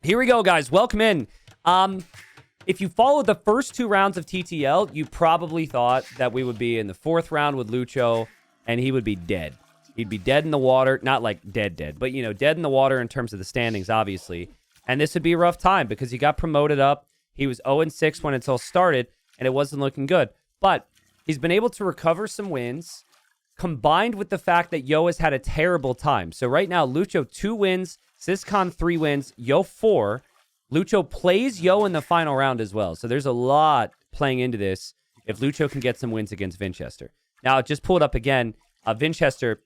Here we go, guys. Welcome in. If you followed the first two rounds of TTL, you probably thought that we would be in the fourth round with Lucho, and he would be dead. He'd be dead in the water. Not like dead, but, you know, dead in the water in terms of the standings, obviously. And this would be a rough time because he got promoted up. He was 0-6 when it all started, and it wasn't looking good. But he's been able to recover some wins, combined with the fact that Yo has had a terrible time. So right now, Lucho 2 wins, Syscon 3 wins, Yo 4. Lucho plays Yo in the final round as well. So there's a lot playing into this if Lucho can get some wins against Vinchester. Now, just pull it up again. Vinchester's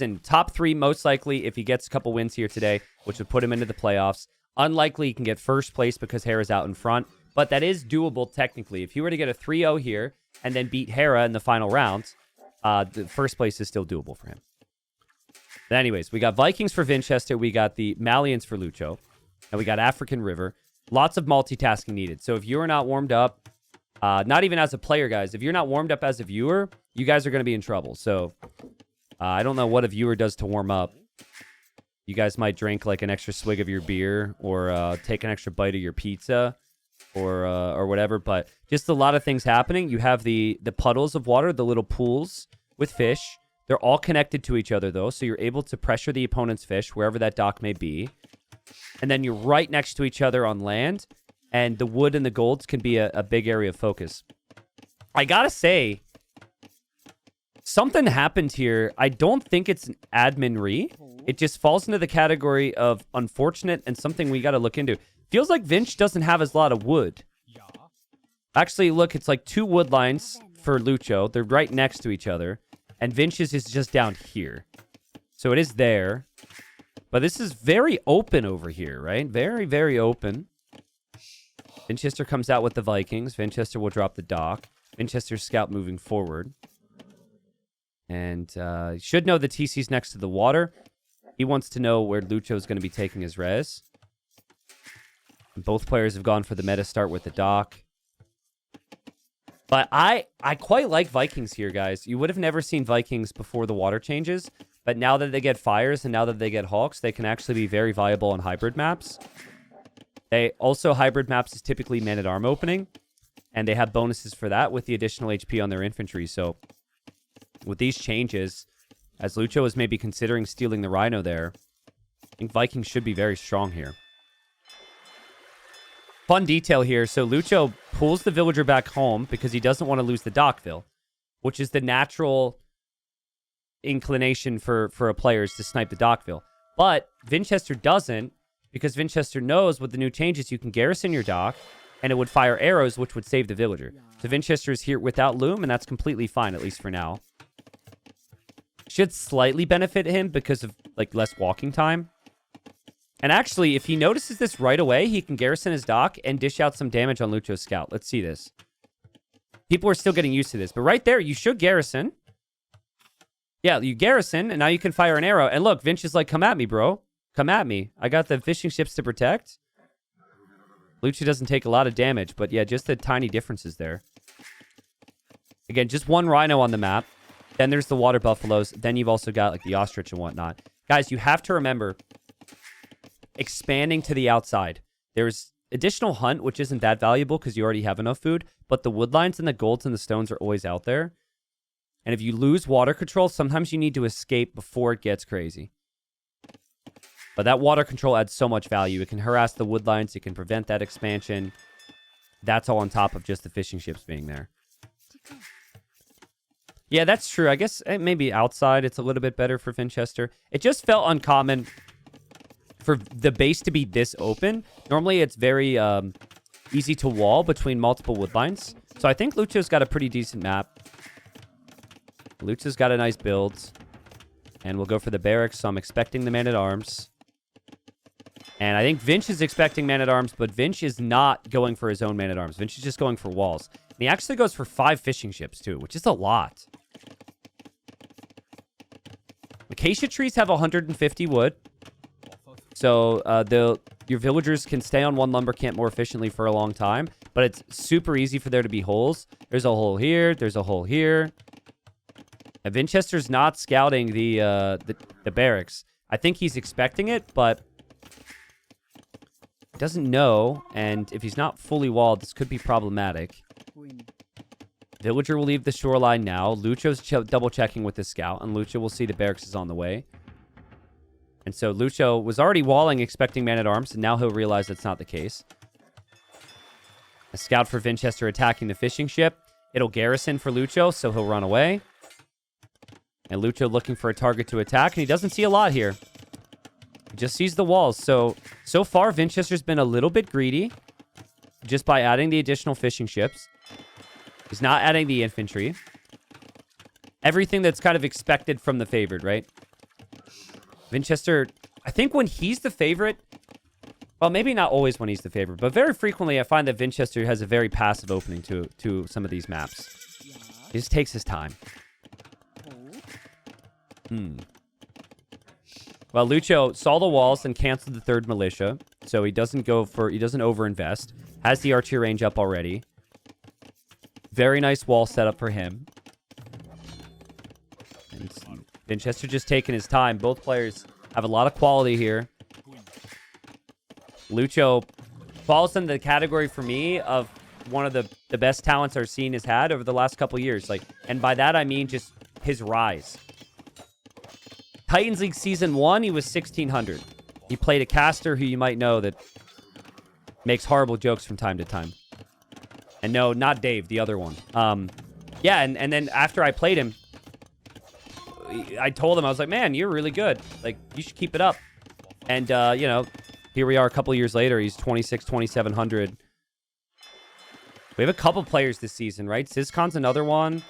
in top 3 most likely if he gets a couple wins here today, which would put him into the playoffs. Unlikely he can get first place because Hera's out in front. But that is doable technically. If you were to get a 3-0 here and then beat Hera in the final round, the first place is still doable for him. But anyways, we got Vikings for Vinchester. We got the Malians for Lucho. And we got African River. Lots of multitasking needed. So if you're not warmed up, not even as a player, guys, if you're not warmed up as a viewer, you guys are going to be in trouble. So I don't know what a viewer does to warm up. You guys might drink like an extra swig of your beer or take an extra bite of your pizza or whatever. But just a lot of things happening. You have the puddles of water, the little pools with fish. They're all connected to each other, though. So you're able to pressure the opponent's fish, wherever that dock may be. And then you're right next to each other on land. And the wood and the golds can be a big area of focus. I gotta say, something happened here. I don't think it's an admin re. It just falls into the category of unfortunate and something we gotta look into. Feels like Vinch doesn't have as lot of wood. Actually, look, it's like 2 wood lines for Lucho. They're right next to each other. And Vinch's is just down here. So it is there. But this is very open over here, right? Very, very open. Vinchester comes out with the Vikings. Vinchester will drop the dock. Vinchester's scout moving forward. And should know the TC's next to the water. He wants to know where Lucho's going to be taking his res. And both players have gone for the meta start with the dock. But I quite like Vikings here, guys. You would have never seen Vikings before the water changes. But now that they get fires and now that they get hawks, they can actually be very viable on hybrid maps. Hybrid maps is typically man-at-arm opening. And they have bonuses for that with the additional HP on their infantry. So with these changes, as Lucho is maybe considering stealing the Rhino there, I think Vikings should be very strong here. Fun detail here. So Lucho pulls the villager back home because he doesn't want to lose the Dockville, which is the natural inclination for a player is to snipe the Dockville. But Vinchester doesn't, because Vinchester knows with the new changes you can garrison your dock and it would fire arrows, which would save the villager. So Vinchester is here without loom, and that's completely fine, at least for now. Should slightly benefit him because of like less walking time. And actually, if he notices this right away, he can garrison his dock and dish out some damage on Lucho's scout. Let's see this. People are still getting used to this. But right there, you should garrison. Yeah, you garrison, and now you can fire an arrow. And look, Vinch is like, come at me, bro. Come at me. I got the fishing ships to protect. Lucho doesn't take a lot of damage, but yeah, just the tiny differences there. Again, just one rhino on the map. Then there's the water buffaloes. Then you've also got like the ostrich and whatnot. Guys, you have to remember expanding to the outside. There's additional hunt, which isn't that valuable because you already have enough food, but the wood lines and the golds and the stones are always out there. And if you lose water control, sometimes you need to escape before it gets crazy. But that water control adds so much value. It can harass the wood lines. It can prevent that expansion. That's all on top of just the fishing ships being there. Yeah, that's true. I guess maybe outside it's a little bit better for Vinchester. It just felt uncommon for the base to be this open. Normally it's very easy to wall between multiple wood lines. So I think Lucho's got a pretty decent map. Lucho's got a nice build. And we'll go for the barracks, so I'm expecting the man-at-arms. And I think Vinch is expecting man-at-arms, but Vinch is not going for his own man-at-arms. Vinch is just going for walls. And he actually goes for 5 fishing ships, too, which is a lot. Acacia trees have 150 wood. So your villagers can stay on one lumber camp more efficiently for a long time. But it's super easy for there to be holes. There's a hole here. There's a hole here. And Vinchester's not scouting the barracks. I think he's expecting it, but Doesn't know, and if he's not fully walled, this could be problematic. Villager will leave the shoreline now. Lucho's double-checking with the scout, and Lucho will see the barracks is on the way. And so Lucho was already walling, expecting man-at-arms, and now he'll realize that's not the case. A scout for Vinchester attacking the fishing ship. It'll garrison for Lucho, so he'll run away. And Lucho looking for a target to attack, and he doesn't see a lot here. He just sees the walls. So far, Vinchester's been a little bit greedy just by adding the additional fishing ships. He's not adding the infantry. Everything that's kind of expected from the favored, right? Vinchester, I think when he's the favorite, well, maybe not always when he's the favorite, but very frequently I find that Vinchester has a very passive opening to some of these maps. He just takes his time. Well, Lucho saw the walls and canceled the third militia, so he doesn't overinvest. Has the archery range up already. Very nice wall setup for him. And Vinchester just taking his time. Both players have a lot of quality here. Lucho falls into the category for me of one of the best talents our scene has had over the last couple years. And by that I mean just his rise. Titans League Season 1, he was 1,600. He played a caster who you might know that makes horrible jokes from time to time. And no, not Dave, the other one. Yeah, and then after I played him, I told him, I was like, man, you're really good. Like, you should keep it up. And, you know, here we are a couple years later. He's 2,700. We have a couple players this season, right? Siscon's another one.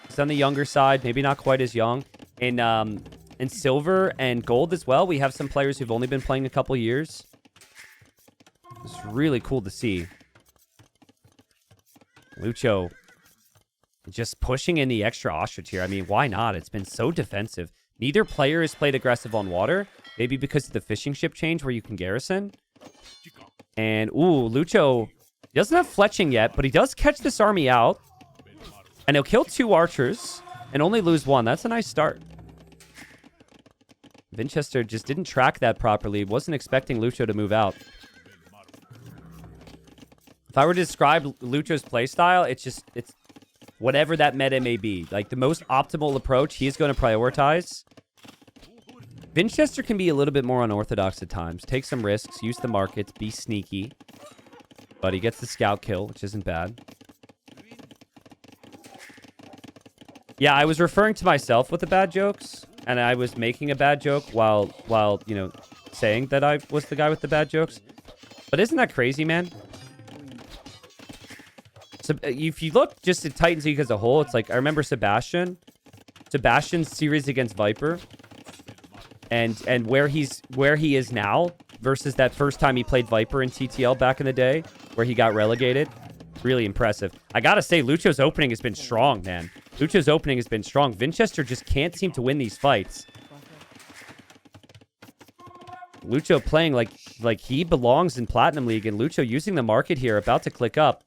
He's on the younger side, maybe not quite as young. In silver and gold as well, we have some players who've only been playing a couple years. It's really cool to see. Lucho just pushing in the extra ostrich here. I mean, why not? It's been so defensive. Neither player has played aggressive on water. Maybe because of the fishing ship change where you can garrison. And, ooh, Lucho doesn't have fletching yet, but he does catch this army out. And he'll kill 2 archers and only lose 1. That's a nice start. Vinchester just didn't track that properly. Wasn't expecting Lucho to move out. If I were to describe Lucho's playstyle, it's whatever that meta may be. Like, the most optimal approach he is going to prioritize. Vinchester can be a little bit more unorthodox at times. Take some risks, use the markets, be sneaky. But he gets the scout kill, which isn't bad. Yeah, I was referring to myself with the bad jokes. And I was making a bad joke while you know, saying that I was the guy with the bad jokes. But isn't that crazy, man? So if you look just at Titans League as a whole, it's like, I remember Sebastian's series against Viper. And where he is now versus that first time he played Viper in TTL back in the day, where he got relegated. Really impressive. I gotta say, Lucho's opening has been strong, man. Lucho's opening has been strong. Vinchester just can't seem to win these fights. Lucho playing like he belongs in Platinum League, and Lucho using the market here, about to click up.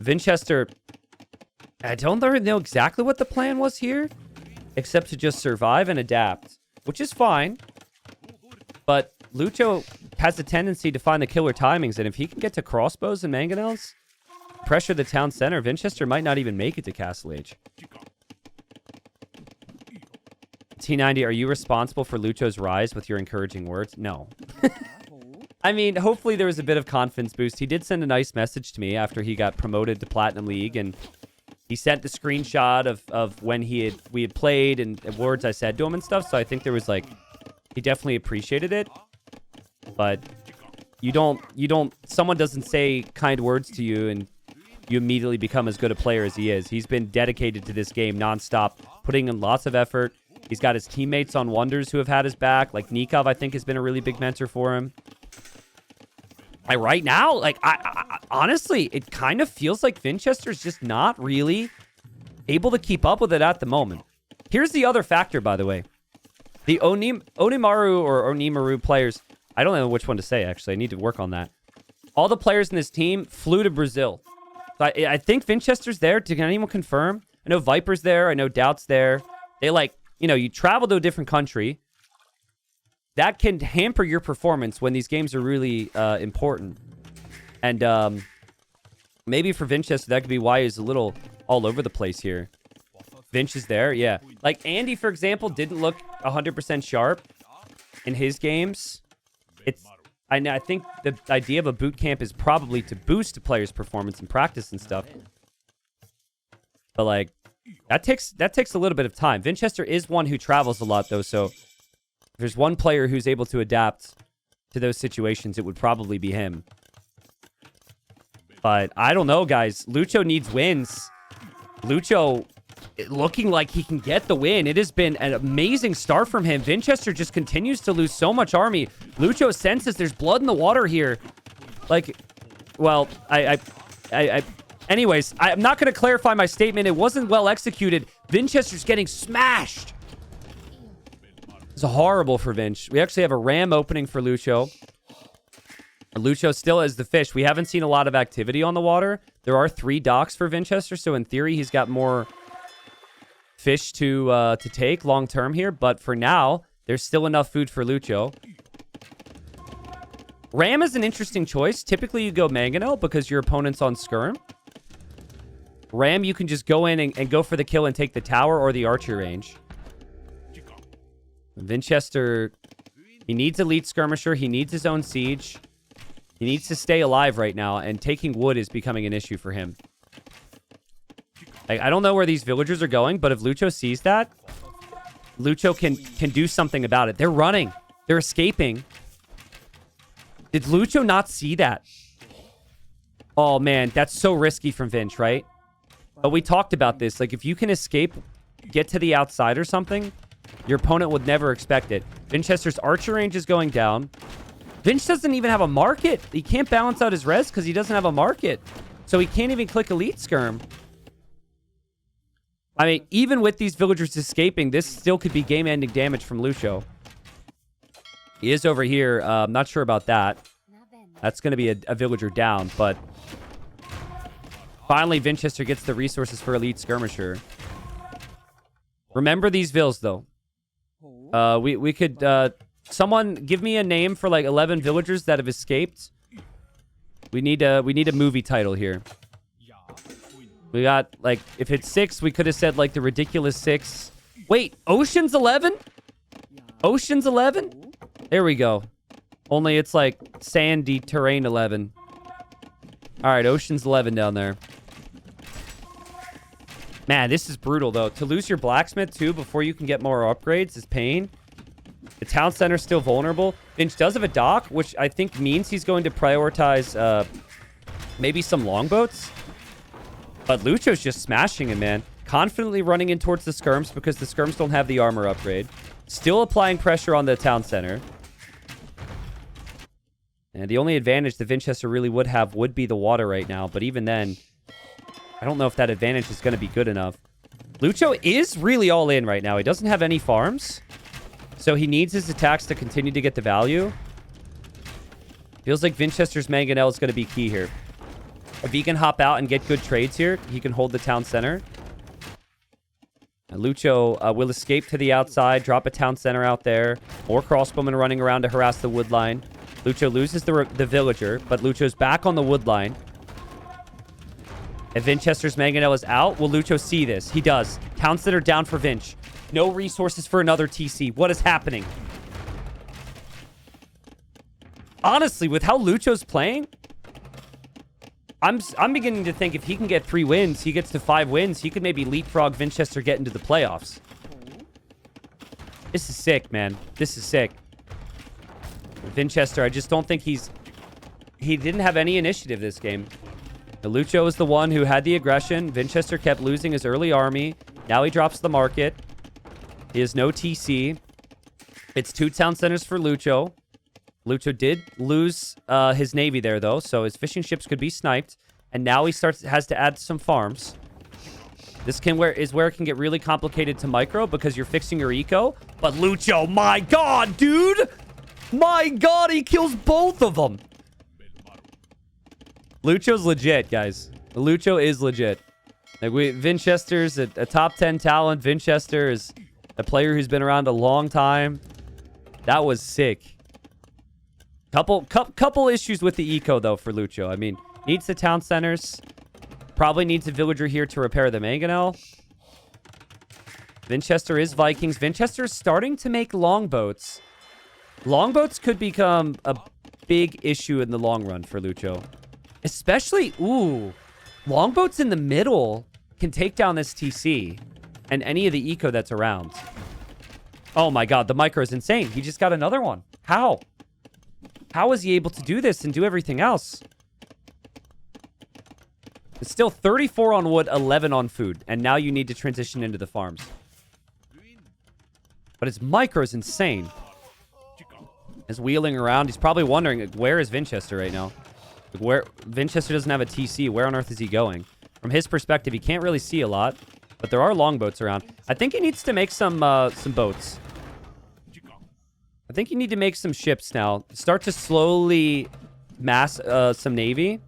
Vinchester, I don't know exactly what the plan was here, except to just survive and adapt, which is fine. But Lucho has a tendency to find the killer timings, and if he can get to crossbows and mangonels, pressure the town center, Vinchester might not even make it to Castle Age. T90, are you responsible for Lucho's rise with your encouraging words? No. I mean, hopefully there was a bit of confidence boost. He did send a nice message to me after he got promoted to Platinum League, and he sent the screenshot of when we had played and words I said to him and stuff. So I think there was like, he definitely appreciated it. But someone doesn't say kind words to you and you immediately become as good a player as he is. He's been dedicated to this game nonstop, putting in lots of effort. He's got his teammates on Wonders who have had his back. Like Nikov, I think, has been a really big mentor for him. Right now, like, I honestly, it kind of feels like Vinchester's just not really able to keep up with it at the moment. Here's the other factor, by the way. The Onimaru or Onimaru players, I don't know which one to say, actually. I need to work on that. All the players in this team flew to Brazil. So I think Vinchester's there. Can anyone confirm? I know Viper's there. I know Doubt's there. They, like, you know, you travel to a different country. that can hamper your performance when these games are really important. And maybe for Vinchester, that could be why he's a little all over the place here. Vinch is there, yeah. Like Andy, for example, didn't look 100% sharp in his games. I think the idea of a boot camp is probably to boost a player's performance and practice and stuff. But like that takes a little bit of time. Vinchester is one who travels a lot though, so if there's one player who's able to adapt to those situations, it would probably be him. But I don't know, guys. Lucho needs wins. Lucho looking like he can get the win. It has been an amazing start from him. Vinchester just continues to lose so much army. Lucho senses there's blood in the water here. Like, well, anyways, I'm not going to clarify my statement. It wasn't well executed. Vinchester's getting smashed. It's horrible for Vinch. We actually have a ram opening for Lucho. Lucho still is the fish. We haven't seen a lot of activity on the water. There are 3 docks for Vinchester, so in theory, he's got more fish to take long term here. But for now, there's still enough food for Lucho. Ram is an interesting choice. Typically, you go Mangonel because your opponent's on Skirm. Ram, you can just go in and go for the kill and take the tower or the archer range. Vinchester, he needs elite skirmisher. He needs his own siege. He needs to stay alive right now, and taking wood is becoming an issue for him. I don't know where these villagers are going, but if Lucho sees that, Lucho can do something about it. They're running. They're escaping. Did Lucho not see that? Oh, man, that's so risky from Vinch, right? But we talked about this. Like, if you can escape, get to the outside or something, your opponent would never expect it. Vinchester's archer range is going down. Vinch doesn't even have a market. He can't balance out his res because he doesn't have a market. So he can't even click Elite Skirm. I mean, even with these villagers escaping, this still could be game-ending damage from Lucho. He is over here. I'm not sure about that. That's going to be a villager down, but finally Vinchester gets the resources for Elite Skirmisher. Remember these vills, though. We could... someone give me a name for like 11 villagers that have escaped. We need a movie title here. We got like, if it's 6, we could have said like the ridiculous 6. Wait, Ocean's 11? Ocean's 11? There we go. Only it's like sandy terrain 11. All right, Ocean's 11 down there. Man, this is brutal though. To lose your blacksmith too before you can get more upgrades is pain. The town center's still vulnerable. Vinch does have a dock, which I think means he's going to prioritize maybe some longboats. But Lucho's just smashing him, man. Confidently running in towards the skirms because the skirms don't have the armor upgrade. Still applying pressure on the town center. And the only advantage that Vinchester really would have would be the water right now. But even then, I don't know if that advantage is going to be good enough. Lucho is really all in right now. He doesn't have any farms. So he needs his attacks to continue to get the value. Feels like Vinchester's Mangonel is going to be key here. If he can hop out and get good trades here, he can hold the town center. And Lucho will escape to the outside, drop a town center out there. More crossbowmen running around to harass the wood line. Lucho loses the villager, but Lucho's back on the wood line. If Vinchester's Mangonel is out, will Lucho see this? He does. Town center down for Vinch. No resources for another TC. What is happening? Honestly, with how Lucho's playing, I'm beginning to think if he can get 3 wins, he gets to 5 wins, he could maybe leapfrog Vinchester, get into the playoffs. This is sick, man. This is sick. Vinchester, I just don't think he didn't have any initiative this game. Lucho was the one who had the aggression. Vinchester kept losing his early army. Now he drops the market. He has no TC. It's 2 town centers for Lucho. Lucho did lose his navy there, though, so his fishing ships could be sniped. And now he has to add some farms. This is where it can get really complicated to micro because you're fixing your eco. But Lucho, my God, dude! My God, he kills both of them! Lucho's legit, guys. Lucho is legit. Like Vinchester's a top 10 talent. Vinchester is a player who's been around a long time. That was sick. Couple issues with the eco, though, for Lucho. I mean, needs the town centers. Probably needs a villager here to repair the mangonel. Vinchester is Vikings. Vinchester is starting to make longboats. Longboats could become a big issue in the long run for Lucho. Especially, ooh, longboats in the middle can take down this TC and any of the eco that's around. Oh my god, the micro is insane. He just got another one. How? How is he able to do this and do everything else? It's still 34 on wood, 11 on food. And now you need to transition into the farms. But his micro is insane. He's wheeling around. He's probably wondering, like, where is Vinchester right now? Like, where Vinchester doesn't have a TC. Where on earth is he going? From his perspective, he can't really see a lot. But there are longboats around. I think he needs to make some boats. I think you need to make some ships now. Start to slowly mass some navy.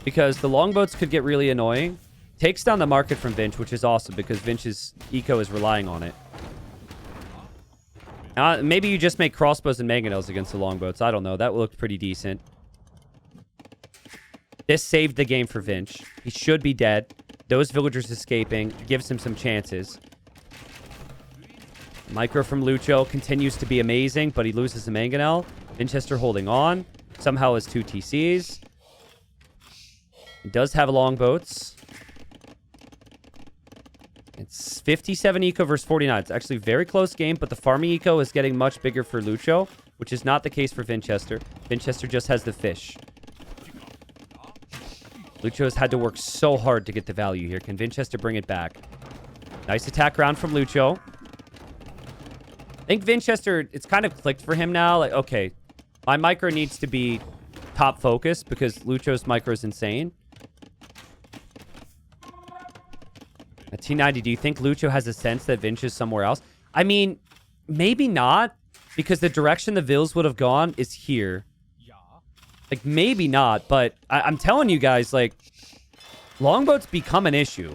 Because the longboats could get really annoying. Takes down the market from Vinch, which is awesome because Vinch's eco is relying on it. Maybe you just make crossbows and mangonels against the longboats. I don't know. That looked pretty decent. This saved the game for Vinch. He should be dead. Those villagers escaping gives him some chances. Micro from Lucho continues to be amazing, but he loses the mangonel. Vinchester holding on. Somehow has 2 TCs. He does have longboats. It's 57 eco versus 49. It's actually a very close game, but the farming eco is getting much bigger for Lucho, which is not the case for Vinchester. Vinchester just has the fish. Lucho has had to work so hard to get the value here. Can Vinchester bring it back? Nice attack round from Lucho. I think Vinchester, it's kind of clicked for him now. Like, okay, my micro needs to be top focus because Lucho's micro is insane. At T90, do you think Lucho has a sense that Vinch is somewhere else? I mean, maybe not, because the direction the Vills would have gone is here. Like, maybe not, but I'm telling you guys, like, longboats become an issue.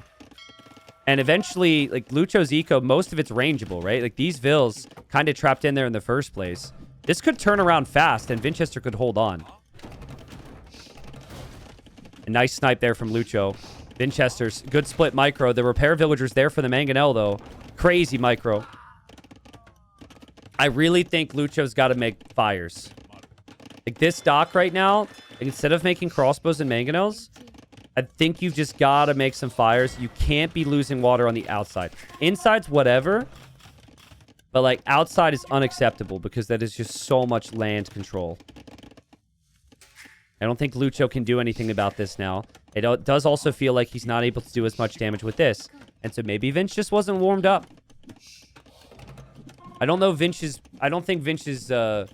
And eventually, like, Lucho's eco, most of it's rangeable, right? Like, these Vills kind of trapped in there in the first place. This could turn around fast, and Vinchester could hold on. A nice snipe there from Lucho. Vinchester's good split micro. The repair villager's there for the mangonel, though. Crazy micro. I really think Lucho's got to make fires. Like, this dock right now, instead of making crossbows and mangonels, I think you've just got to make some fires. You can't be losing water on the outside. Inside's whatever, but, like, outside is unacceptable because that is just so much land control. I don't think Lucho can do anything about this now. It does also feel like he's not able to do as much damage with this. And so maybe Vinch just wasn't warmed up. I don't know Vinch's... I don't think Vinch is the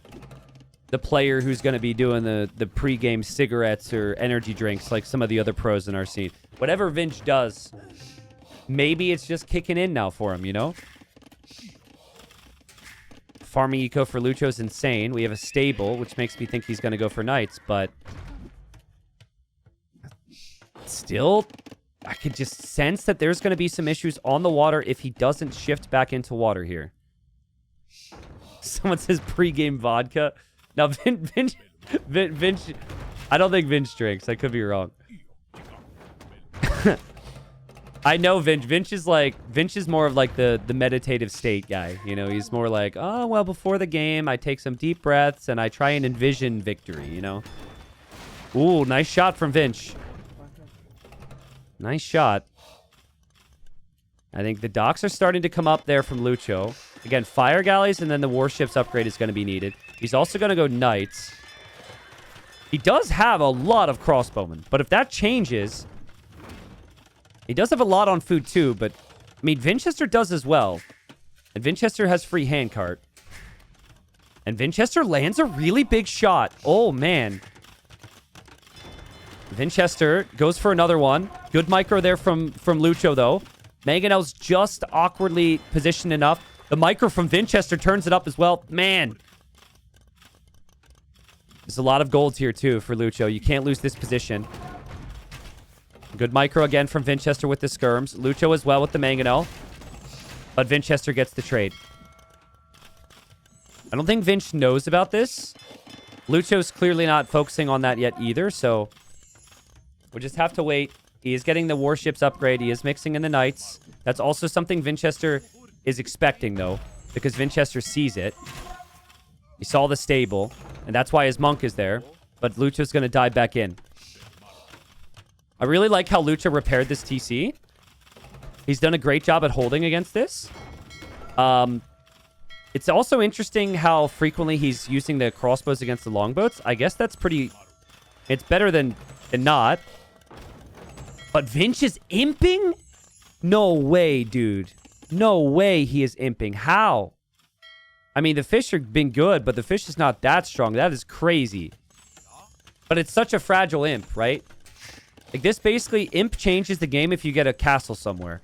player who's going to be doing the pre-game cigarettes or energy drinks like some of the other pros in our scene. Whatever Vinch does, maybe it's just kicking in now for him, you know? Farming eco for Lucho is insane. We have a stable, which makes me think he's going to go for knights, but... still, I could just sense that there's going to be some issues on the water if he doesn't shift back into water here. Someone says pre-game vodka. Now, Vinch, I don't think Vinch drinks. I could be wrong. I know Vinch. Vinch is more of like the meditative state guy. You know, he's more like, oh, well, before the game, I take some deep breaths and I try and envision victory, you know? Ooh, nice shot from Vinch. Nice shot. I think the docks are starting to come up there from Lucho. Again, fire galleys and then the warships upgrade is going to be needed. He's also going to go knights. He does have a lot of crossbowmen, but if that changes... he does have a lot on food too, but... I mean, Vinchester does as well. And Vinchester has free handcart. And Vinchester lands a really big shot. Oh, man. Vinchester goes for another one. Good micro there from Lucho, though. Mangonel's just awkwardly positioned enough. The micro from Vinchester turns it up as well. Man. There's a lot of golds here, too, for Lucho. You can't lose this position. Good micro again from Vinchester with the skirms. Lucho as well with the mangonel. But Vinchester gets the trade. I don't think Vinch knows about this. Lucho's clearly not focusing on that yet either, so we'll just have to wait. He is getting the warships upgrade. He is mixing in the knights. That's also something Vinchester is expecting, though, because Vinchester sees it. He saw the stable, and that's why his monk is there. But Lucho's going to dive back in. I really like how Lucho repaired this TC. He's done a great job at holding against this. It's also interesting how frequently he's using the crossbows against the longboats. I guess that's pretty... It's better than not. But Vinch is imping? No way, dude. No way he is imping. How? I mean, the fish have been good, but the fish is not that strong. That is crazy. But it's such a fragile imp, right? Like, this basically, imp changes the game if you get a castle somewhere.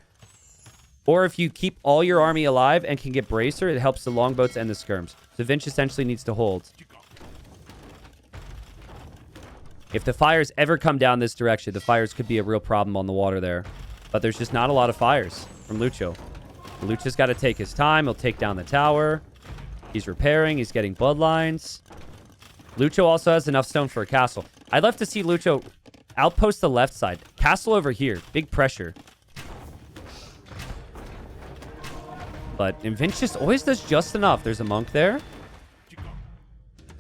Or if you keep all your army alive and can get bracer, it helps the longboats and the skirms. So Vinch essentially needs to hold. If the fires ever come down this direction, the fires could be a real problem on the water there. But there's just not a lot of fires from Lucho. Lucho's got to take his time. He'll take down the tower. He's repairing. He's getting bloodlines. Lucho also has enough stone for a castle. I'd love to see Lucho outpost the left side. Castle over here. Big pressure. But Vinch just always does just enough. There's a monk there.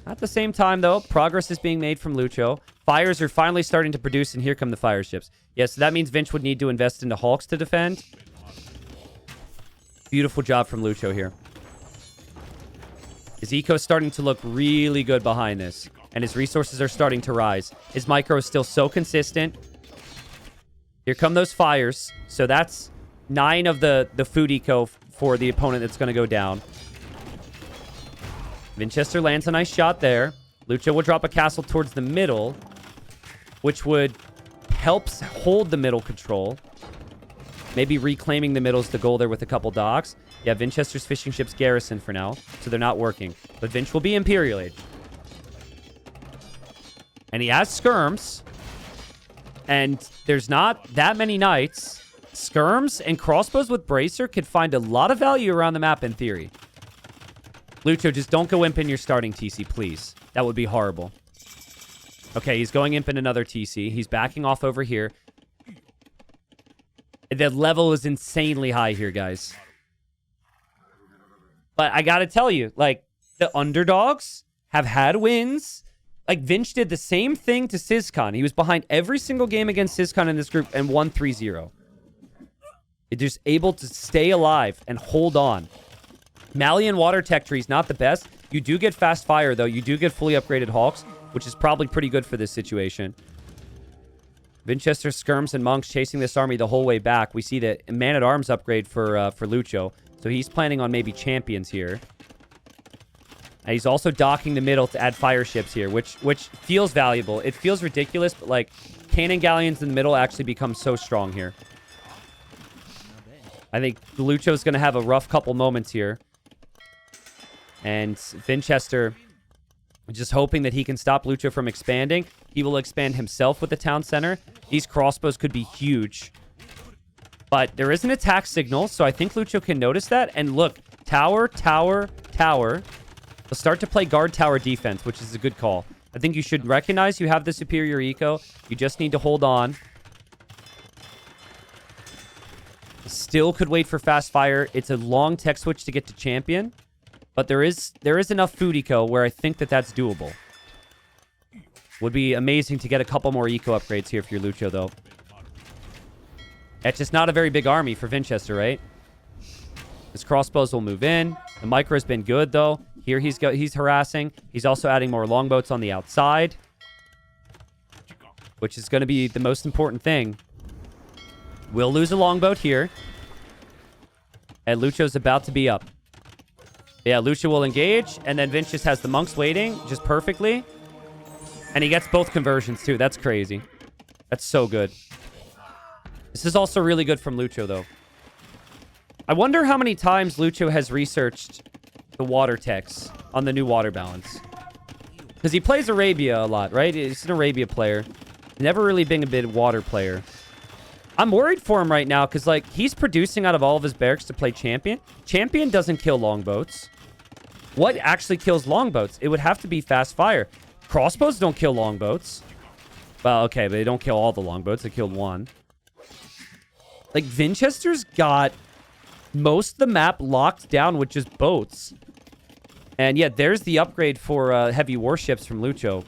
At the same time, though, progress is being made from Lucho. Fires are finally starting to produce, and here come the fire ships. Yes, so that means Vinch would need to invest into Hawks to defend. Beautiful job from Lucho here. His eco's starting to look really good behind this, and his resources are starting to rise. His micro is still so consistent. Here come those fires. So that's 9 of the food eco for the opponent that's going to go down. Vinchester lands a nice shot there. Lucho will drop a castle towards the middle, which would help hold the middle control. Maybe reclaiming the middle is the goal there with a couple docks. Yeah, Vinchester's fishing ships garrison for now, so they're not working. But Vinch will be Imperial Age. And he has skirms. And there's not that many knights. Skirms and crossbows with bracer could find a lot of value around the map in theory. Lucho, just don't go imp in your starting TC, please. That would be horrible. Okay, he's going imp in another TC. He's backing off over here. The level is insanely high here, guys. But I gotta tell you, like, the underdogs have had wins. Like, Vinch did the same thing to Sizcon. He was behind every single game against Sizcon in this group and won 3-0. They're just able to stay alive and hold on. Malian water tech tree is not the best. You do get fast fire, though. You do get fully upgraded Hawks, which is probably pretty good for this situation. Vinchester skirms and monks chasing this army the whole way back. We see the man-at-arms upgrade for Lucho. So he's planning on maybe champions here. And he's also docking the middle to add fire ships here, which feels valuable. It feels ridiculous, but, like, cannon galleons in the middle actually become so strong here. I think Lucho's going to have a rough couple moments here. And Vinchester just hoping that he can stop Lucho from expanding. He will expand himself with the town center. These crossbows could be huge. But there is an attack signal, so I think Lucho can notice that. And look, tower, tower, tower. They'll start to play guard tower defense, which is a good call. I think you should recognize you have the superior eco. You just need to hold on. Still could wait for fast fire. It's a long tech switch to get to champion. But there is enough food eco where I think that that's doable. Would be amazing to get a couple more eco upgrades here for your Lucho, though. That's just not a very big army for Vinchester, right? His crossbows will move in. The micro's been good, though. Here he's harassing. He's also adding more longboats on the outside, which is going to be the most important thing. We'll lose a longboat here. And Lucho's about to be up. Yeah, Lucho will engage, and then Vinch just has the monks waiting just perfectly. And he gets both conversions, too. That's crazy. That's so good. This is also really good from Lucho, though. I wonder how many times Lucho has researched the water techs on the new water balance. Because he plays Arabia a lot, right? He's an Arabia player. Never really been a big water player. I'm worried for him right now because, like, he's producing out of all of his barracks to play champion. Champion doesn't kill longboats. What actually kills longboats? It would have to be fast fire. Crossbows don't kill longboats. Well, okay, but they don't kill all the longboats. They killed one. Like, Vinchester's got most of the map locked down with just boats. And yeah, there's the upgrade for heavy warships from Lucho.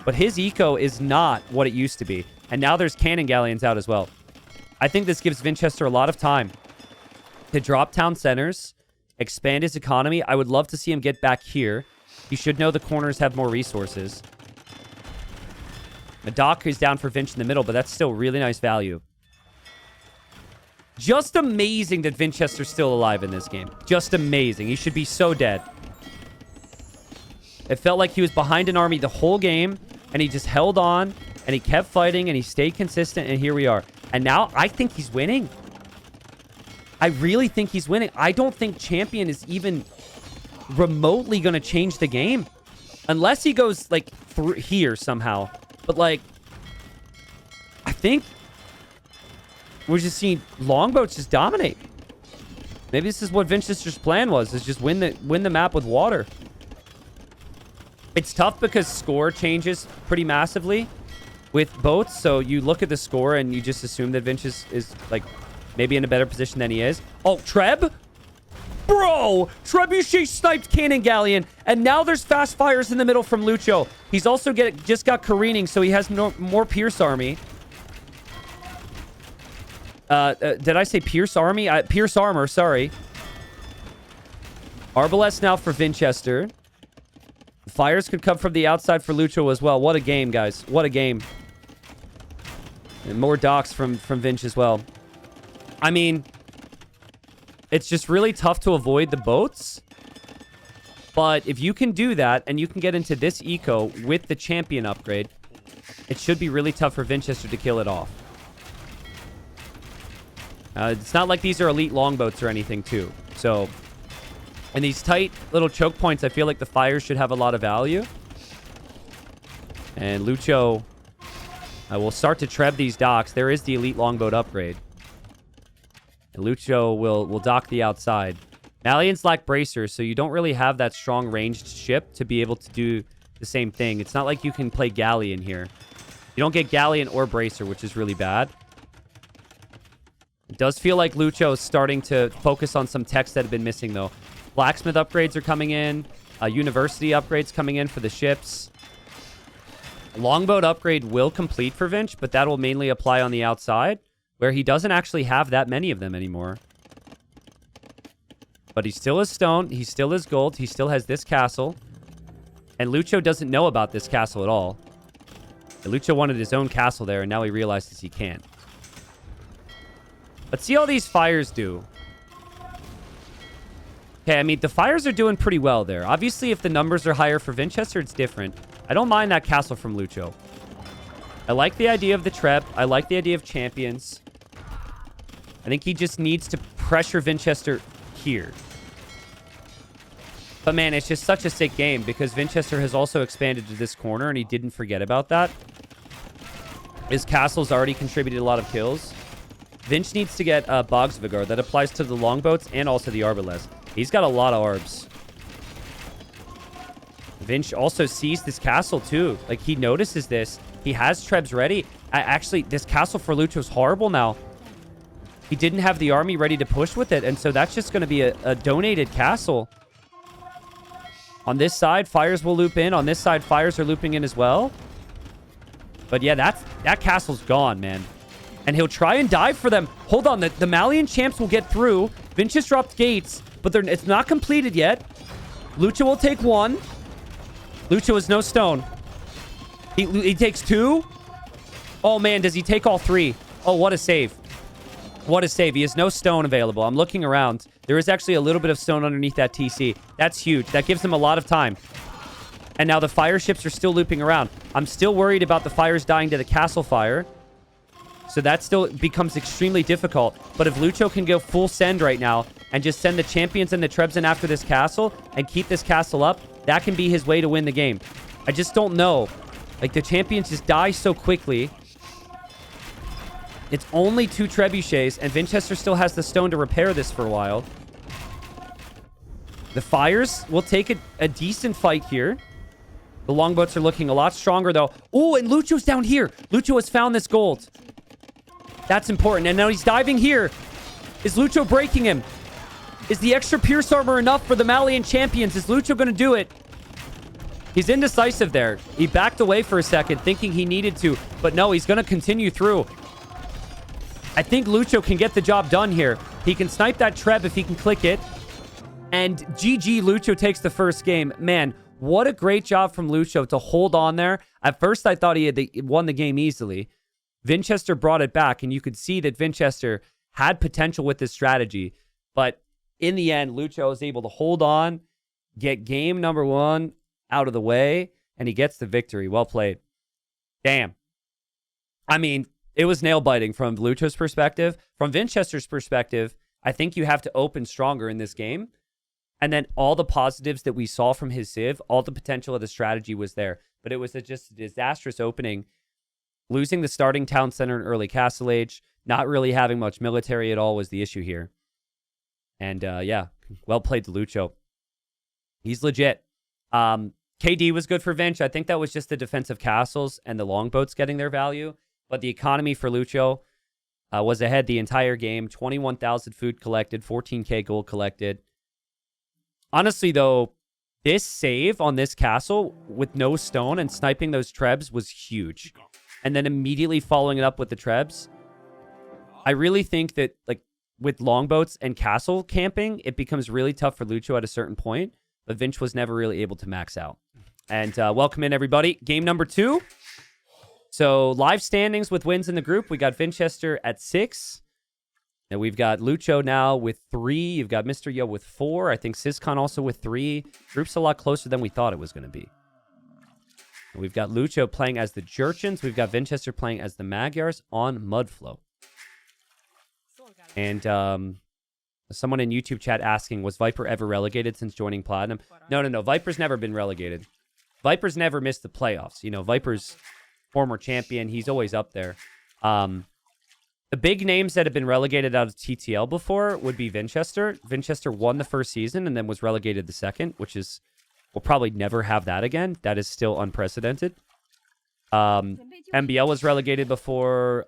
But his eco is not what it used to be. And now there's cannon galleons out as well. I think this gives Vinchester a lot of time to drop town centers, expand his economy. I would love to see him get back here. He should know the corners have more resources. The dock is down for Vinch in the middle, but that's still really nice value. Just amazing that Vinchester's still alive in this game. Just amazing. He should be so dead. It felt like he was behind an army the whole game, and he just held on, and he kept fighting, and he stayed consistent, and here we are. And now I think he's winning. I really think he's winning. I don't think Champion is even remotely going to change the game. Unless he goes, like, through here somehow. But, like, I think we're just seeing longboats just dominate. Maybe this is what Vinchester's plan was, is just win the map with water. It's tough because score changes pretty massively with boats. So you look at the score and you just assume that Vinch is like, maybe in a better position than he is. Oh, Treb? Bro! Trebuchet sniped Cannon Galleon. And now there's fast fires in the middle from Lucho. He's also just got careening, so he has more Pierce Army. Did I say Pierce Army? Pierce Armor, sorry. Arbalest now for Vinchester. Fires could come from the outside for Lucho as well. What a game, guys. What a game. And more docks from Vinch as well. I mean, it's just really tough to avoid the boats. But if you can do that, and you can get into this eco with the champion upgrade, it should be really tough for Vinchester to kill it off. It's not like these are elite longboats or anything, too. So, in these tight little choke points, I feel like the fires should have a lot of value. And Lucho will start to treb these docks. There is the elite longboat upgrade. And Lucho will dock the outside. Malians lack bracers, so you don't really have that strong ranged ship to be able to do the same thing. It's not like you can play Galleon here. You don't get Galleon or bracer, which is really bad. It does feel like Lucho is starting to focus on some techs that have been missing, though. Blacksmith upgrades are coming in. University upgrades coming in for the ships. Longboat upgrade will complete for Vinch, but that will mainly apply on the outside, where he doesn't actually have that many of them anymore. But he still is stone. He still is gold. He still has this castle. And Lucho doesn't know about this castle at all. And Lucho wanted his own castle there, and now he realizes he can't. Let's see how these fires do. Okay, I mean, the fires are doing pretty well there. Obviously, if the numbers are higher for Vinchester, it's different. I don't mind that castle from Lucho. I like the idea of the trep. I like the idea of champions. I think he just needs to pressure Vinchester here. But man, it's just such a sick game because Vinchester has also expanded to this corner and he didn't forget about that. His castle's already contributed a lot of kills. Vinch needs to get Bogsvigar. That applies to the longboats and also the Arbalest. He's got a lot of arbs. Vinch also sees this castle too. Like, he notices this. He has trebs ready. Actually, this castle for Lucho is horrible now. He didn't have the army ready to push with it, and so that's just going to be a donated castle. On this side, fires will loop in. On this side, fires are looping in as well. But yeah, that castle's gone, man. And he'll try and dive for them. Hold on, the Malian champs will get through. Vinch has dropped gates, but it's not completed yet. Lucho will take one. Lucho has no stone. He takes two. Oh, man, does he take all three? Oh, what a save. What a save. He has no stone available. I'm looking around. There is actually a little bit of stone underneath that TC. That's huge. That gives him a lot of time. And now the fire ships are still looping around. I'm still worried about the fires dying to the castle fire. So that still becomes extremely difficult. But if Lucho can go full send right now and just send the champions and the trebs in after this castle and keep this castle up, that can be his way to win the game. I just don't know. Like, the champions just die so quickly. It's only 2 trebuchets, and Vinchester still has the stone to repair this for a while. The Fires will take a decent fight here. The longboats are looking a lot stronger, though. Oh, and Lucho's down here. Lucho has found this gold. That's important. And now he's diving here. Is Lucho breaking him? Is the extra Pierce armor enough for the Malian champions? Is Lucho going to do it? He's indecisive there. He backed away for a second, thinking he needed to. But no, he's going to continue through. I think Lucho can get the job done here. He can snipe that Treb if he can click it. And GG, Lucho takes the first game. Man, what a great job from Lucho to hold on there. At first, I thought he had won the game easily. Vinchester brought it back, and you could see that Vinchester had potential with this strategy. But in the end, Lucho was able to hold on, get game number 1 out of the way, and he gets the victory. Well played. Damn. I mean, it was nail-biting from Lucho's perspective. From Vinchester's perspective, I think you have to open stronger in this game. And then all the positives that we saw from his Civ, all the potential of the strategy was there. But it was just a disastrous opening. Losing the starting town center in early Castle Age, not really having much military at all was the issue here. And yeah, well played to Lucho. He's legit. KD was good for Vinch. I think that was just the defensive castles and the longboats getting their value. But the economy for Lucho was ahead the entire game. 21,000 food collected, 14k gold collected. Honestly, though, this save on this castle with no stone and sniping those Trebs was huge. And then immediately following it up with the Trebs. I really think that, like, with longboats and castle camping, it becomes really tough for Lucho at a certain point. But Vinch was never really able to max out. And welcome in, everybody. Game number 2. So, live standings with wins in the group. We got Vinchester at 6. And we've got Lucho now with 3. You've got Mr. Yo with 4. I think Siscon also with 3. Group's a lot closer than we thought it was going to be. And we've got Lucho playing as the Jurchens. We've got Vinchester playing as the Magyars on Mudflow. And someone in YouTube chat asking, was Viper ever relegated since joining Platinum? No. Viper's never been relegated. Viper's never missed the playoffs. You know, Viper's former champion. He's always up there. The big names that have been relegated out of TTL before would be Vinchester. Vinchester won the first season and then was relegated the second, which is, we'll probably never have that again. That is still unprecedented. MBL was relegated before.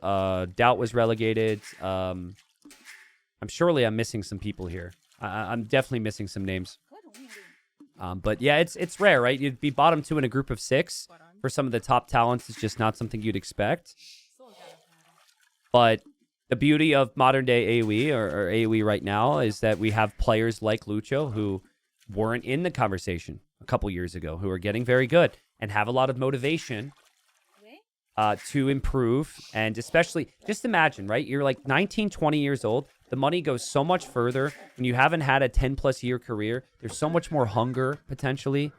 Doubt was relegated. I'm missing some people here. I'm definitely missing some names. But yeah, it's rare, right? You'd be bottom 2 in a group of 6 for some of the top talents is just not something you'd expect. But the beauty of modern day AoE or AoE right now is that we have players like Lucho who weren't in the conversation a couple years ago, who are getting very good and have a lot of motivation to improve. And especially, just imagine, right? You're like 19, 20 years old. The money goes so much further when you haven't had a 10-plus year career. There's so much more hunger, potentially.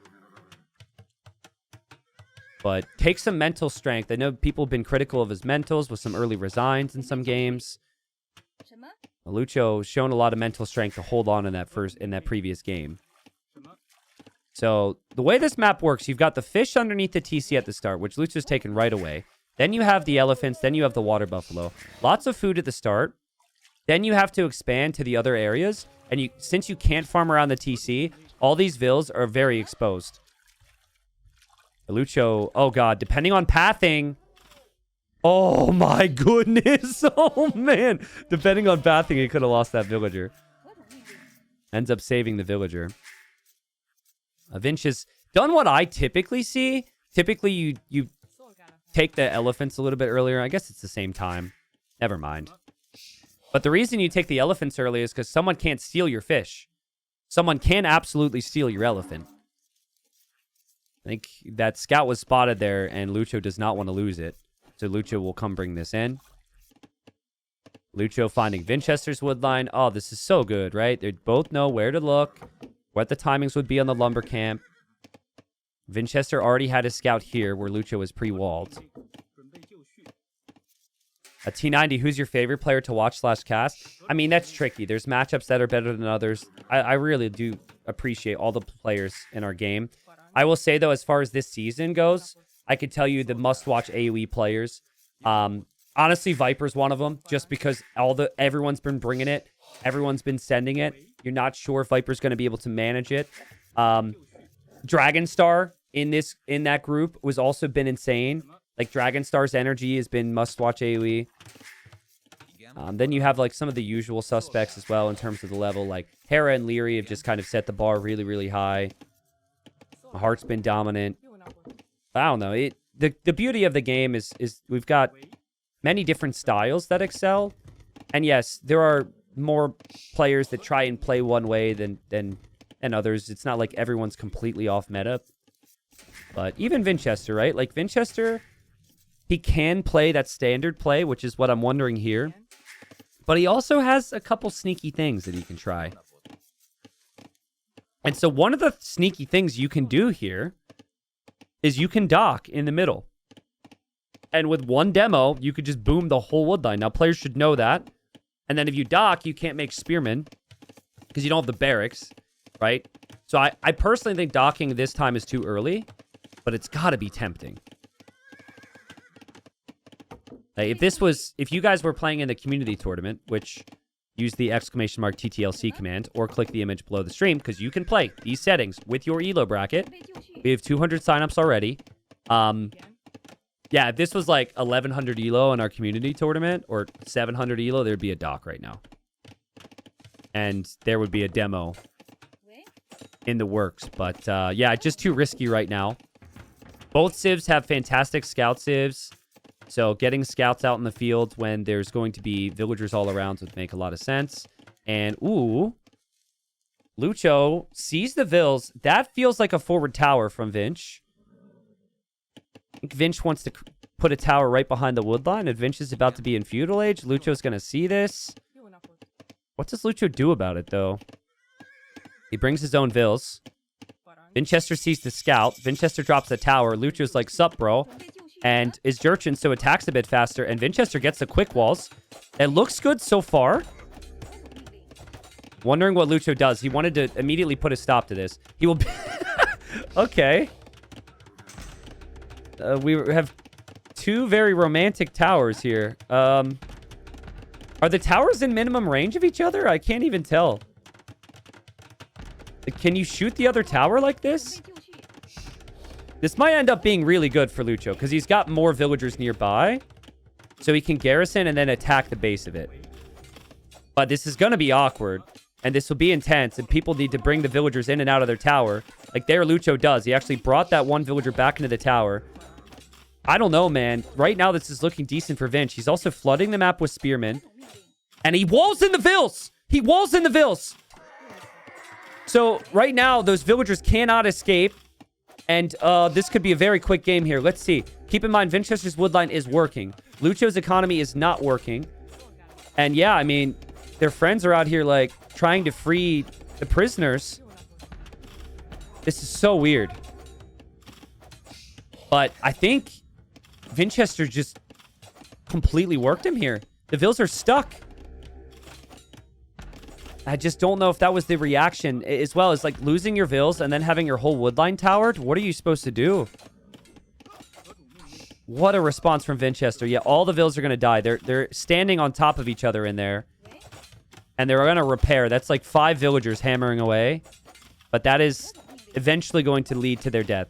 But take some mental strength. I know people have been critical of his mentals with some early resigns in some games. Lucho shown a lot of mental strength to hold on in that previous game. So the way this map works, you've got the fish underneath the TC at the start, which Lucho's taken right away. Then you have the elephants. Then you have the water buffalo. Lots of food at the start. Then you have to expand to the other areas. And since you can't farm around the TC, all these villas are very exposed. Lucho, oh god, depending on pathing. Oh my goodness. Oh man. Depending on pathing, he could have lost that villager. Ends up saving the villager. Vinch has done what I typically see. Typically, you take the elephants a little bit earlier. I guess it's the same time. Never mind. But the reason you take the elephants early is because someone can't steal your fish. Someone can absolutely steal your elephant. I think that scout was spotted there, and Lucho does not want to lose it. So Lucho will come bring this in. Lucho finding Vinchester's woodline. Oh, this is so good, right? They both know where to look, what the timings would be on the lumber camp. Vinchester already had his scout here, where Lucho is pre-walled. A T90, who's your favorite player to watch / cast? I mean, that's tricky. There's matchups that are better than others. I really do appreciate all the players in our game. I will say, though, as far as this season goes, I could tell you the must-watch AoE players. Honestly, Viper's one of them, just because everyone's been bringing it. Everyone's been sending it. You're not sure if Viper's going to be able to manage it. Dragon Star in that group was also been insane. Like, Dragon Star's energy has been must-watch AoE. Then you have, like, some of the usual suspects as well in terms of the level. Like, Hera and Leary have just kind of set the bar really, really high. Heart's been dominant. I don't know. The beauty of the game is we've got many different styles that excel. And yes, there are more players that try and play one way than others. It's not like everyone's completely off meta. But even Vinchester, right? Like, Vinchester, he can play that standard play, which is what I'm wondering here. But he also has a couple sneaky things that he can try. And so one of the sneaky things you can do here is you can dock in the middle. And with one demo, you could just boom the whole wood line. Now, players should know that. And then if you dock, you can't make spearmen because you don't have the barracks, right? So I personally think docking this time is too early, but it's got to be tempting. Like, if you guys were playing in the community tournament, which use the exclamation mark TTL5 command or click the image below the stream because you can play these settings with your elo bracket. We have 200 signups already. Yeah, if this was like 1100 elo in our community tournament or 700 elo, there'd be a dock right now. And there would be a demo in the works. But yeah, just too risky right now. Both civs have fantastic scout civs. So getting scouts out in the field when there's going to be villagers all around would make a lot of sense. And, ooh, Lucho sees the Vills. That feels like a forward tower from Vinch. I think Vinch wants to put a tower right behind the wood line, and Vinch is about to be in feudal age. Lucho's going to see this. What does Lucho do about it, though? He brings his own Vills. Vinchester sees the scout. Vinchester drops the tower. Lucho's like, sup, bro? And is Jurchin, so attacks a bit faster. And Vinchester gets the quick walls. It looks good so far. Wondering what Lucho does. He wanted to immediately put a stop to this. He will... Okay. We have two very romantic towers here. Are the towers in minimum range of each other? I can't even tell. Can you shoot the other tower like this? This might end up being really good for Lucho because he's got more villagers nearby. So he can garrison and then attack the base of it. But this is going to be awkward. And this will be intense. And people need to bring the villagers in and out of their tower. Like there Lucho does. He actually brought that one villager back into the tower. I don't know, man. Right now, this is looking decent for Vinch. He's also flooding the map with spearmen. And he walls in the Vills. He walls in the Vills. So right now, those villagers cannot escape. And this could be a very quick game here. Let's see. Keep in mind, Vinchester's woodline is working. Lucho's economy is not working. And yeah, I mean, their friends are out here, like, trying to free the prisoners. This is so weird. But I think Vinchester just completely worked him here. The Vills are stuck. I just don't know if that was the reaction, as well as, like, losing your Vills and then having your whole woodline towered. What are you supposed to do? What a response from Vinchester. Yeah, all the Vills are going to die. They're standing on top of each other in there. And they're going to repair. That's like 5 villagers hammering away. But that is eventually going to lead to their death.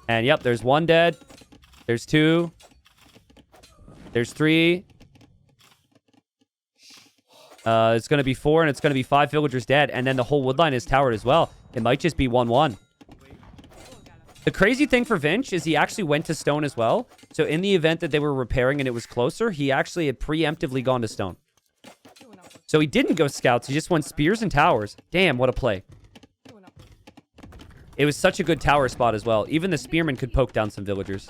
And, yep, there's 1 dead. There's 2. There's 3. It's going to be 4, and it's going to be 5 villagers dead. And then the whole woodline is towered as well. It might just be 1-1. The crazy thing for Vinch is he actually went to stone as well. So in the event that they were repairing and it was closer, he actually had preemptively gone to stone. So he didn't go scouts. He just went spears and towers. Damn, what a play. It was such a good tower spot as well. Even the spearmen could poke down some villagers.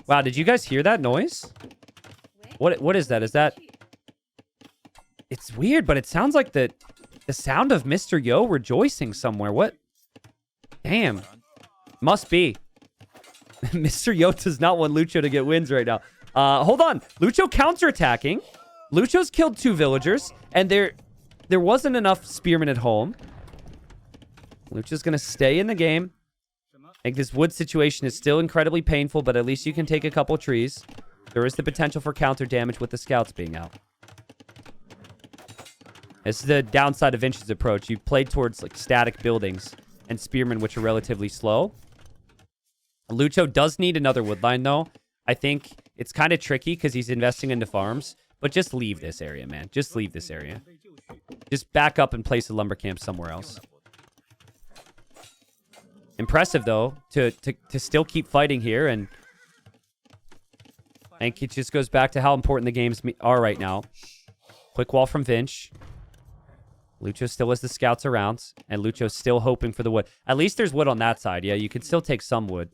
Wow, did you guys hear that noise? What is that? Is that... It's weird, but it sounds like the sound of Mr. Yo rejoicing somewhere. What? Damn. Must be. Mr. Yo does not want Lucho to get wins right now. Hold on. Lucho counterattacking. Lucho's killed 2 villagers, and there wasn't enough spearmen at home. Lucho's going to stay in the game. I think this wood situation is still incredibly painful, but at least you can take a couple trees. There is the potential for counter damage with the scouts being out. This is the downside of Vinch's approach. You play towards like static buildings and spearmen, which are relatively slow. Lucho does need another woodline, though. I think it's kind of tricky because he's investing into farms. But just leave this area, man. Just leave this area. Just back up and place a lumber camp somewhere else. Impressive, though, to still keep fighting here. And I think it just goes back to how important the games are right now. Quick wall from Vinch. Lucho still has the scouts around. And Lucho's still hoping for the wood. At least there's wood on that side. Yeah, you can still take some wood.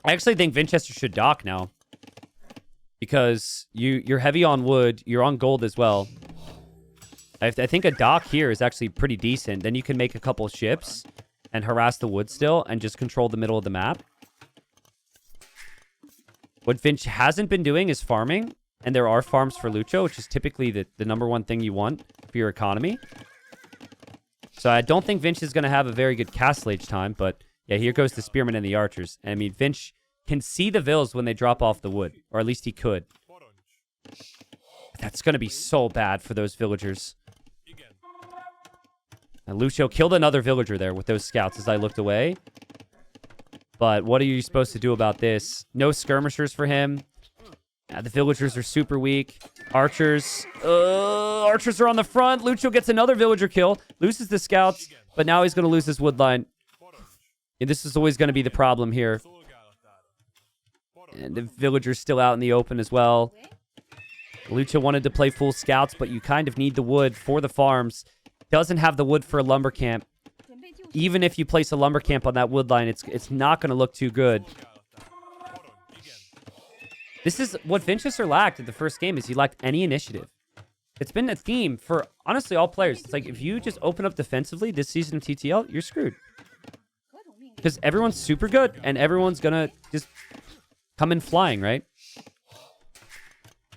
I actually think Vinchester should dock now. Because you're heavy on wood. You're on gold as well. I think a dock here is actually pretty decent. Then you can make a couple ships and harass the wood still and just control the middle of the map. What Vinch hasn't been doing is farming. And there are farms for Lucho, which is typically the number one thing you want for your economy. So I don't think Vinch is going to have a very good castle age time. But yeah, here goes the spearmen and the archers. And I mean, Vinch can see the vills when they drop off the wood. Or at least he could. That's going to be so bad for those villagers. And Lucho killed another villager there with those scouts as I looked away. But what are you supposed to do about this? No skirmishers for him. The villagers are super weak. Archers. Archers are on the front. Lucho gets another villager kill. Loses the scouts. But now he's going to lose his wood line. And this is always going to be the problem here. And the villagers still out in the open as well. Lucho wanted to play full scouts, but you kind of need the wood for the farms. Doesn't have the wood for a lumber camp. Even if you place a lumber camp on that wood line, it's not going to look too good. This is what Vinchester lacked in the first game, is he lacked any initiative. It's been a theme for, honestly, all players. It's like, if you just open up defensively this season of TTL, you're screwed. Because everyone's super good, and everyone's going to just come in flying, right?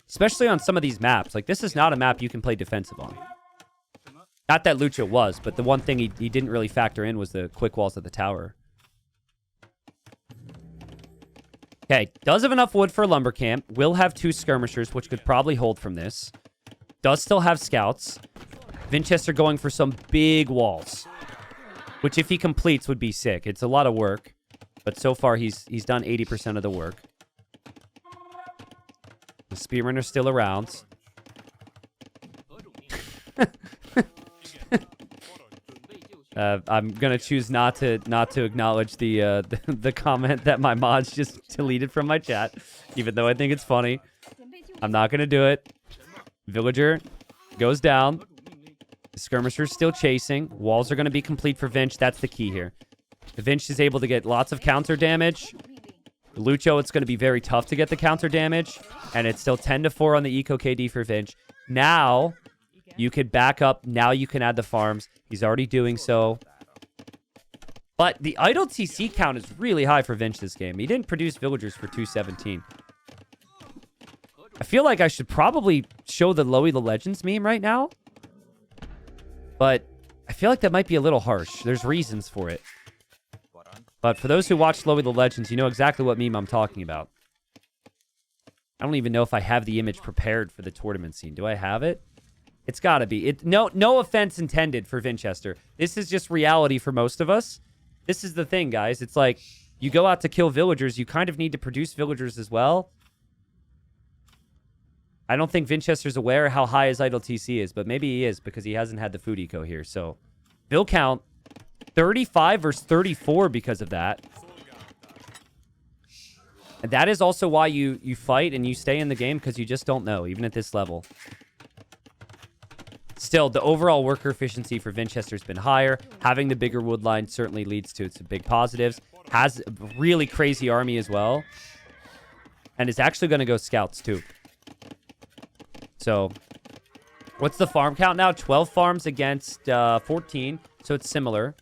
Especially on some of these maps. Like, this is not a map you can play defensive on. Not that Lucho was, but the one thing he didn't really factor in was the quick walls of the tower. Okay, does have enough wood for a lumber camp. Will have 2 skirmishers, which could probably hold from this. Does still have scouts. Vinchester going for some big walls. Which, if he completes, would be sick. It's a lot of work. But so far, he's done 80% of the work. The spearmen are still around. I'm gonna choose not to acknowledge the comment that my mods just deleted from my chat, even though I think it's funny. I'm not gonna do it. Villager goes down. The skirmisher's still chasing. Walls are gonna be complete for Vinch. That's the key here. If Vinch is able to get lots of counter damage. Lucho, it's going to be very tough to get the counter damage. And it's still 10-4 on the Eco KD for Vinch. Now, you could back up. Now you can add the farms. He's already doing so. But the idle TC count is really high for Vinch this game. He didn't produce villagers for 217. I feel like I should probably show the Loey the Legends meme right now. But I feel like that might be a little harsh. There's reasons for it. But for those who watch Loey the Legends, you know exactly what meme I'm talking about. I don't even know if I have the image prepared for the tournament scene. Do I have it? It's got to be. No offense intended for Vinchester. This is just reality for most of us. This is the thing, guys. It's like, you go out to kill villagers, you kind of need to produce villagers as well. I don't think Vinchester's aware how high his idle TC is, but maybe he is because he hasn't had the food eco here. So, Bill count 35 versus 34 because of that. And that is also why you fight and you stay in the game, because you just don't know, even at this level. Still, the overall worker efficiency for Vinchester has been higher. Having the bigger wood line certainly leads to some big positives. Has a really crazy army as well. And is actually going to go scouts too. So, what's the farm count now? 12 farms against 14. So it's similar.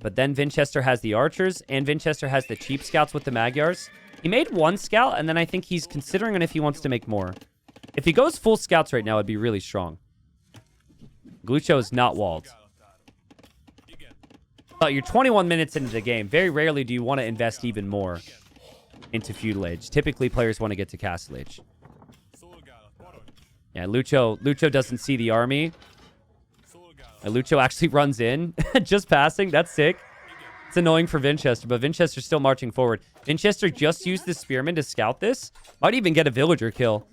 But then Vinchester has the archers, and Vinchester has the cheap scouts with the Magyars. He made 1 scout, and then I think he's considering if he wants to make more. If he goes full scouts right now, it'd be really strong. Lucho is not walled. But you're 21 minutes into the game. Very rarely do you want to invest even more into feudal age. Typically, players want to get to castle age. Yeah, Lucho doesn't see the army. And Lucho actually runs in. Just passing. That's sick. It's annoying for Vinchester, but Vinchester's still marching forward. Vinchester just used the Spearman to scout this. Might even get a villager kill.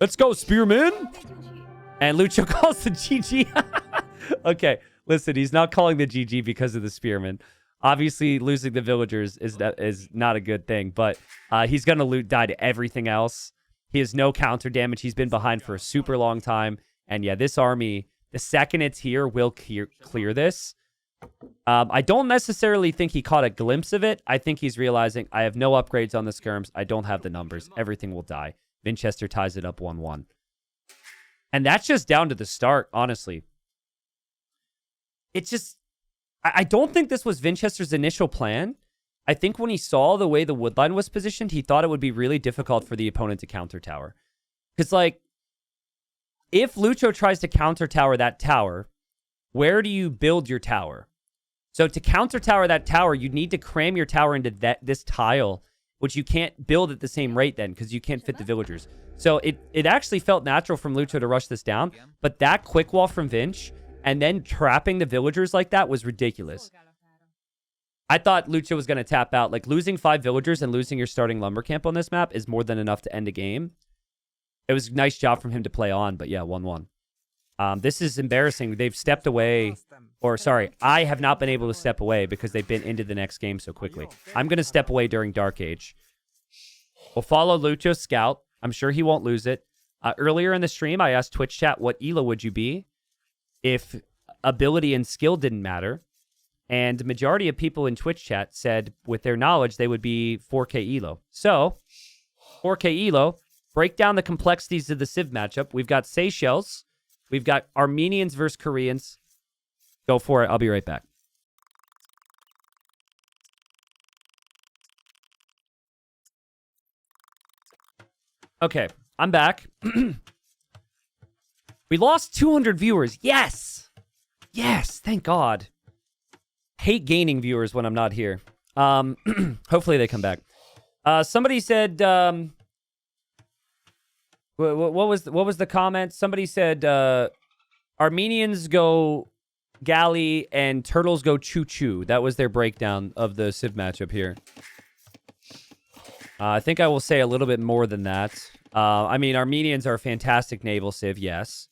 Let's go, Spearman! And Lucho calls the GG. Okay, listen, he's not calling the GG because of the Spearman. Obviously, losing the villagers is not a good thing, but he's going to die to everything else. He has no counter damage. He's been behind for a super long time. And yeah, this army, the second it's here, will clear this. I don't necessarily think he caught a glimpse of it. I think he's realizing, I have no upgrades on the skirms. I don't have the numbers. Everything will die. Vinchester ties it up 1-1. And that's just down to the start, honestly. It's just... I don't think this was Vinchester's initial plan. I think when he saw the way the woodline was positioned, he thought it would be really difficult for the opponent to counter tower. Because, like, if Lucho tries to counter tower that tower, where do you build your tower? So to counter tower that tower, you need to cram your tower into this tile, which you can't build at the same rate then because you can't fit the villagers. So it actually felt natural from Lucho to rush this down, but that quick wall from Vinch and then trapping the villagers like that was ridiculous. I thought Lucho was going to tap out. Like, losing 5 villagers and losing your starting lumber camp on this map is more than enough to end a game. It was a nice job from him to play on, but yeah, 1-1. This is embarrassing. They've stepped away. Or, sorry, I have not been able to step away because they've been into the next game so quickly. I'm going to step away during Dark Age. We'll follow Lucho's scout. I'm sure he won't lose it. Earlier in the stream, I asked Twitch chat, what elo would you be if ability and skill didn't matter? And the majority of people in Twitch chat said, with their knowledge, they would be 4K elo. So, 4K elo, break down the complexities of the Civ matchup. We've got Seychelles. We've got Armenians versus Koreans. Go for it. I'll be right back. Okay, I'm back. We lost 200 viewers. Yes! Yes, thank God. Hate gaining viewers when I'm not here. Hopefully they come back. Somebody said... what was the comment? Somebody said Armenians go galley and turtles go choo-choo. That was their breakdown of the Civ matchup here. I think I will say a little bit more than that. I mean, Armenians are a fantastic naval Civ, yes.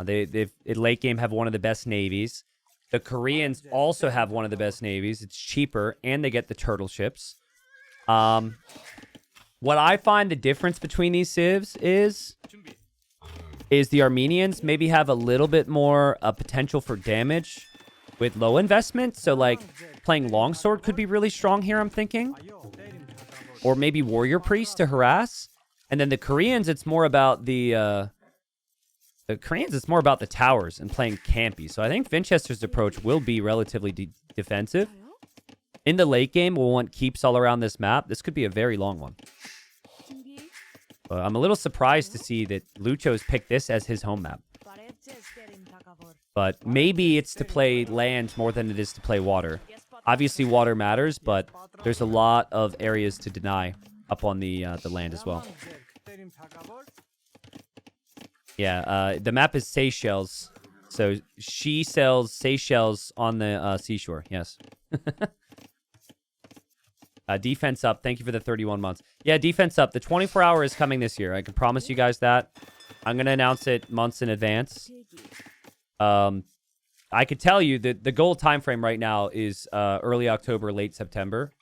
They've in late game have one of the best navies. The Koreans also have one of the best navies. It's cheaper, and they get the turtle ships. What I find the difference between these civs is the Armenians maybe have a little bit more potential for damage with low investment. So, like, playing Longsword could be really strong here, I'm thinking. Or maybe Warrior Priest to harass. And then the Koreans, it's more about the towers and playing campy. So I think Vinchester's approach will be relatively defensive. In the late game, we'll want keeps all around this map. This could be a very long one. I'm a little surprised to see that Lucho's picked this as his home map. But maybe it's to play land more than it is to play water. Obviously, water matters, but there's a lot of areas to deny up on the land as well. Yeah, the map is Seychelles. So she sells Seychelles on the seashore. Yes. Defense up. Thank you for the 31 months. Yeah, defense up. The 24-hour is coming this year. I can promise you guys that. I'm going to announce it months in advance. I could tell you that the goal time frame right now is early October, late September.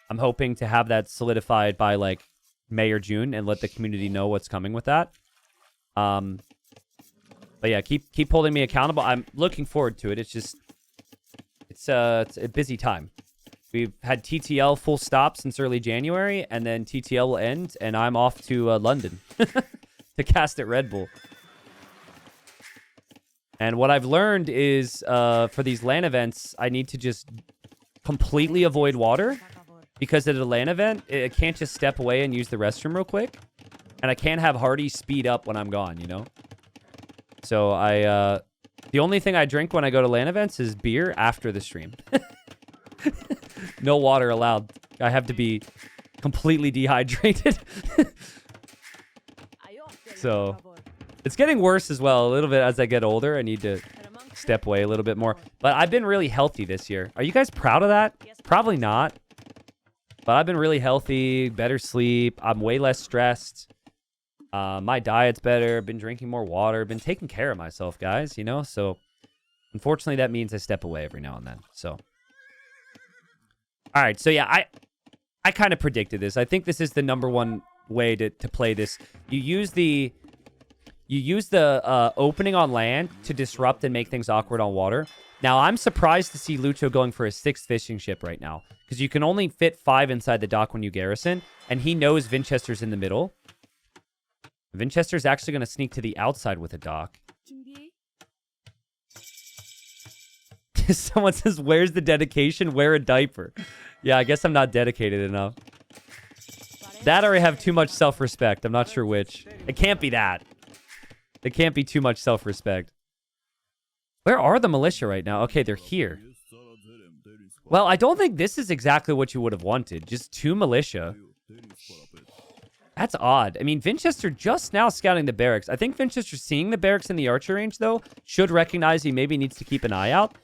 I'm hoping to have that solidified by like May or June and let the community know what's coming with that. But yeah, keep holding me accountable. I'm looking forward to it. It's just it's a busy time. We've had TTL full stop since early January, and then TTL will end, and I'm off to London to cast at Red Bull. And what I've learned is for these LAN events, I need to just completely avoid water, because at a LAN event, I can't just step away and use the restroom real quick, and I can't have Hardy speed up when I'm gone, you know? So the only thing I drink when I go to LAN events is beer after the stream. No water allowed. I have to be completely dehydrated. So, It's getting worse as well a little bit as I get older. I need to step away a little bit more. But I've been really healthy this year. Are you guys proud of that? Probably not. But I've been really healthy, better sleep. I'm way less stressed. My diet's better. Been drinking more water. Been taking care of myself, guys, you know? So, unfortunately, that means I step away every now and then. So, all right. So, yeah, I kind of predicted this. I think this is the number one way to play this. You use the opening on land to disrupt and make things awkward on water. Now, I'm surprised to see Lucho going for a 6th fishing ship right now, because you can only fit 5 inside the dock when you garrison, and he knows Vinchester's in the middle. Vinchester's actually going to sneak to the outside with a dock. Someone says, where's the dedication? Wear a diaper. Yeah, I guess I'm not dedicated enough. That or I have too much self-respect. I'm not sure which. It can't be that. It can't be too much self-respect. Where are the militia right now? Okay, they're here. Well, I don't think this is exactly what you would have wanted. Just 2 militia. That's odd. I mean, Vinchester just now scouting the barracks. I think Vinchester seeing the barracks in the archer range, though, should recognize he maybe needs to keep an eye out.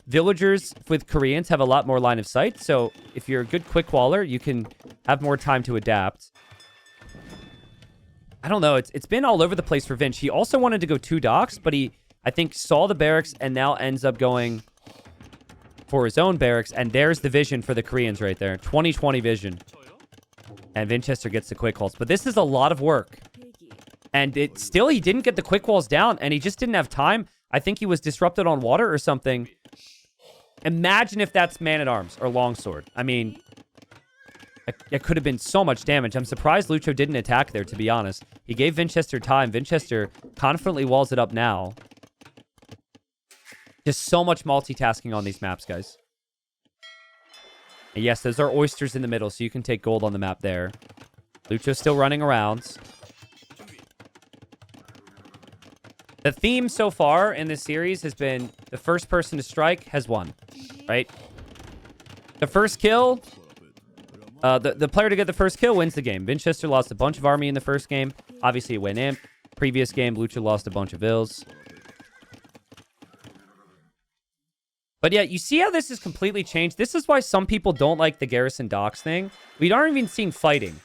Villagers with Koreans have a lot more line of sight, so if you're a good quick waller, you can have more time to adapt. I don't know. It's been all over the place for Vinch. He also wanted to go 2 docks, but he, I think, saw the barracks and now ends up going for his own barracks. And there's the vision for the Koreans right there. 20/20 vision. And Vinchester gets the quick walls. But this is a lot of work. And he didn't get the quick walls down, and he just didn't have time. I think he was disrupted on water or something. Imagine if that's man-at-arms or longsword. I mean, it could have been so much damage. I'm surprised Lucho didn't attack there, to be honest. He gave Vinchester time. Vinchester confidently walls it up now. Just so much multitasking on these maps, guys. And yes, those are oysters in the middle, so you can take gold on the map there. Lucho's still running around. The theme so far in this series has been the first person to strike has won, right? The first kill, the player to get the first kill wins the game. Vinchester lost a bunch of army in the first game. Obviously, it went imp. Previous game, Lucho lost a bunch of ills. But yeah, you see how this has completely changed? This is why some people don't like the garrison docks thing. We aren't even seeing fighting.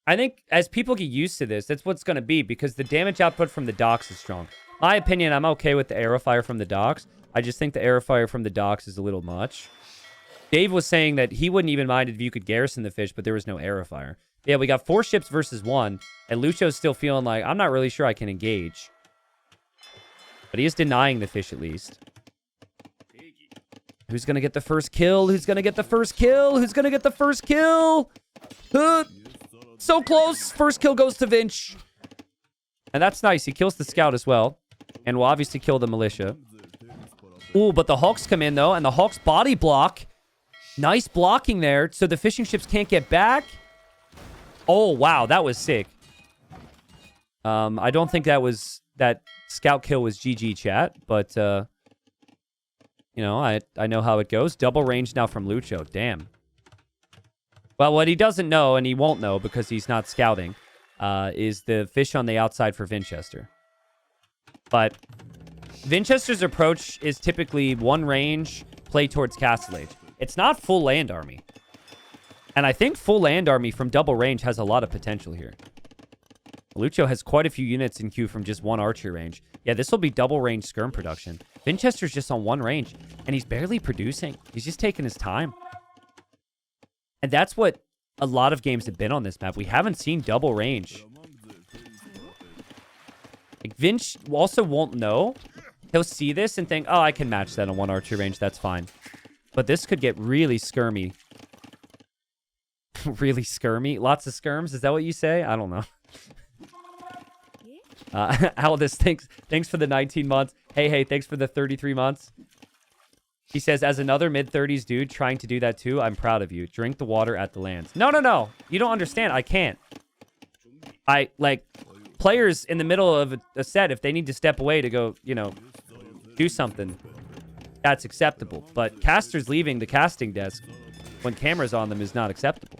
I think as people get used to this, that's what's going to be, because the damage output from the docks is strong. My opinion, I'm okay with the arrow fire from the docks. I just think the arrow fire from the docks is a little much. Dave was saying that he wouldn't even mind if you could garrison the fish, but there was no arrow fire. Yeah, we got 4 ships versus 1, and Lucho's still feeling like, I'm not really sure I can engage. But he is denying the fish at least. Who's going to get the first kill? Who's going to get the first kill? Who's going to get the first kill? So close. First kill goes to Vinch. And that's nice. He kills the scout as well. And will obviously kill the militia. Ooh, but the Hawks come in, though. And the Hawks body block. Nice blocking there. So the fishing ships can't get back. Oh, wow. That was sick. I don't think that scout kill was GG, chat. But, you know, I know how it goes. Double range now from Lucho. Damn. Well, what he doesn't know, and he won't know because he's not scouting, is the fish on the outside for Vinchester. But Vinchester's approach is typically 1 range, play towards Castle Age. It's not full land army. And I think full land army from double range has a lot of potential here. Lucho has quite a few units in queue from just 1 archer range. Yeah, this will be double range skirm production. Vinchester's just on 1 range, and he's barely producing. He's just taking his time. And that's what a lot of games have been on this map. We haven't seen double range. Like, Vinch also won't know. He'll see this and think, oh, I can match that on 1 archer range. That's fine. But this could get really skirmy. Really skirmy? Lots of skirms? Is that what you say? I don't know. Aldous, thanks for the 19 months. Hey, thanks for the 33 months. He says, as another mid-30s dude trying to do that too, I'm proud of you. Drink the water at the lands. No. You don't understand. I can't. Players in the middle of a set, if they need to step away to go, you know, do something, that's acceptable. But casters leaving the casting desk when cameras on them is not acceptable.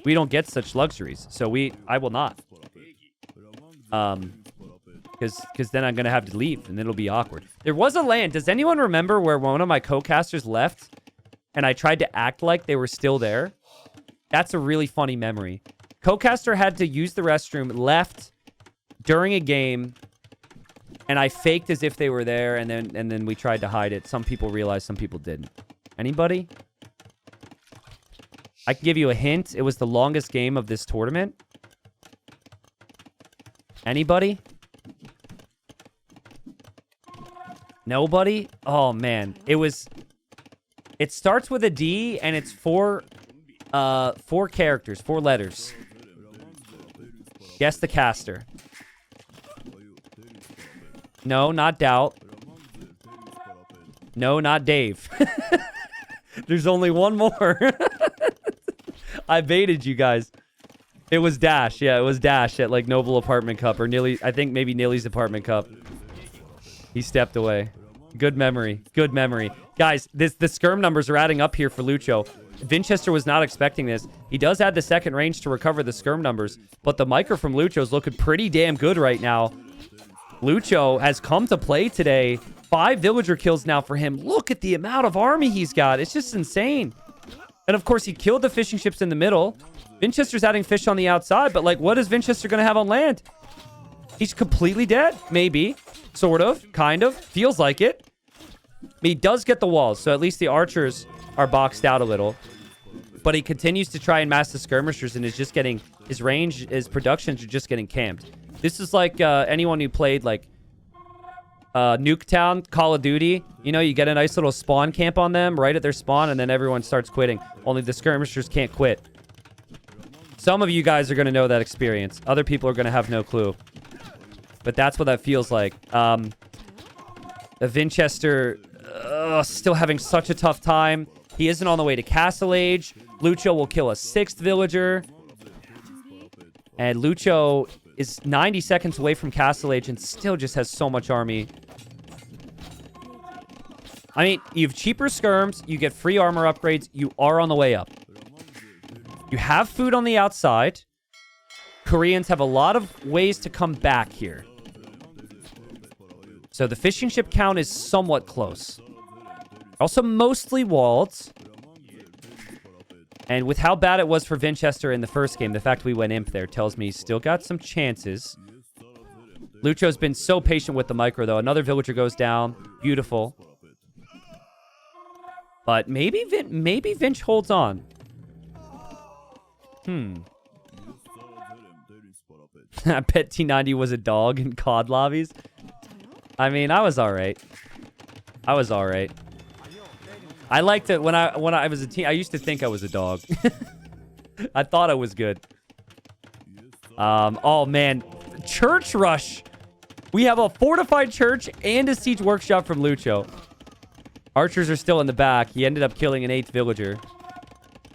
We don't get such luxuries, so I will not. Because then I'm going to have to leave, and it'll be awkward. There was a land. Does anyone remember where one of my co-casters left, and I tried to act like they were still there? That's a really funny memory. Co-caster had to use the restroom, left during a game, and I faked as if they were there, and then we tried to hide it. Some people realized, some people didn't. Anybody? I can give you a hint. It was the longest game of this tournament. Anybody? Nobody? Oh, man. It starts with a D, and it's four characters, 4 letters. Guess the caster. No, not Doubt. No, not Dave. There's only one more. I baited you guys. It was Dash. Yeah, it was Dash at like Noble Apartment Cup or Nilly. I think maybe Nilly's Apartment Cup. He stepped away. Good memory. Good memory. Guys, the skirm numbers are adding up here for Lucho. Vinchester was not expecting this. He does add the second range to recover the skirm numbers, but the micro from Lucho is looking pretty damn good right now. Lucho has come to play today. 5 villager kills now for him. Look at the amount of army he's got. It's just insane. And of course, he killed the fishing ships in the middle. Vinchester's adding fish on the outside, but like, what is Vinchester going to have on land? He's completely dead. Maybe. Sort of. Kind of. Feels like it. He does get the walls, so at least the archers are boxed out a little. But he continues to try and mass the skirmishers and is just getting... His range, his productions are just getting camped. This is like anyone who played like Nuketown, Call of Duty. You know, you get a nice little spawn camp on them right at their spawn, and then everyone starts quitting. Only the skirmishers can't quit. Some of you guys are going to know that experience. Other people are going to have no clue. But that's what that feels like. Vinchester still having such a tough time. He isn't on the way to Castle Age. Lucho will kill a 6th villager. And Lucho is 90 seconds away from Castle Age and still just has so much army. I mean, you have cheaper skirms. You get free armor upgrades. You are on the way up. You have food on the outside. Koreans have a lot of ways to come back here. So the fishing ship count is somewhat close. Also mostly walled. And with how bad it was for Vinchester in the first game, the fact we went imp there tells me he's still got some chances. Lucho's been so patient with the micro, though. Another villager goes down. Beautiful. But maybe Vinch holds on. I bet T90 was a dog in COD lobbies. I mean, I was all right. I liked it when I was a teen. I used to think I was a dog. I thought I was good. Oh man, church rush. We have a fortified church and a siege workshop from Lucho. Archers are still in the back. He ended up killing an 8th villager.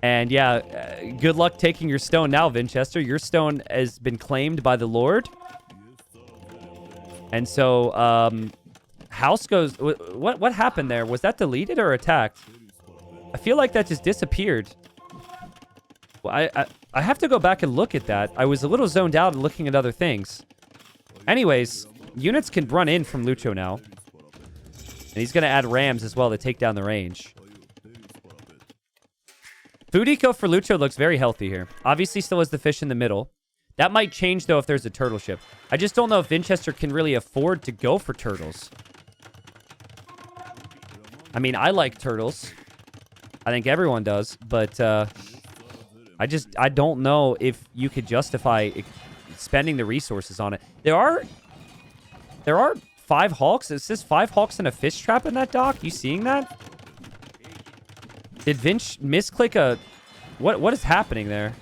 And yeah, good luck taking your stone now, Vinchester. Your stone has been claimed by the Lord. And so, house goes... What happened there? Was that deleted or attacked? I feel like that just disappeared. Well, I have to go back and look at that. I was a little zoned out and looking at other things. Anyways, units can run in from Lucho now. And he's going to add rams as well to take down the range. Food eco for Lucho looks very healthy here. Obviously still has the fish in the middle. That might change, though, if there's a turtle ship. I just don't know if Vinchester can really afford to go for turtles. I mean, I like turtles. I think everyone does. But I don't know if you could justify spending the resources on it. There are 5 hawks. It says 5 hawks and a fish trap in that dock. You seeing that? Did Vinch misclick a... What is happening there?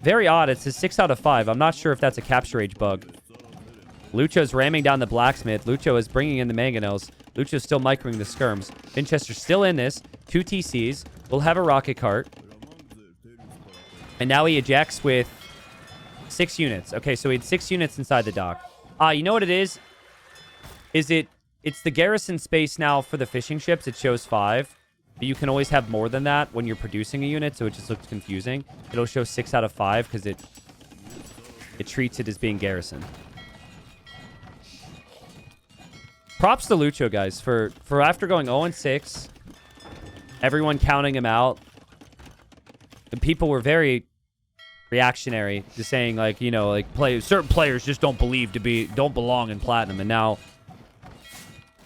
Very odd. It says 6 out of 5. I'm not sure if that's a capture age bug. Lucho's ramming down the blacksmith. Lucho is bringing in the mangonels. Lucho's still microing the skirms. Vinchester's still in this. 2 TCs. We'll have a rocket cart. And now he ejects with 6 units. Okay, so he had 6 units inside the dock. You know what it is? It's the garrison space now for the fishing ships. It shows 5. But you can always have more than that when you're producing a unit, so it just looks confusing. It'll show 6 out of 5 because it treats it as being garrison. Props to Lucho, guys, for after going 0-6, everyone counting him out. And people were very reactionary to saying, like, you know, like certain players just don't belong in Platinum. And now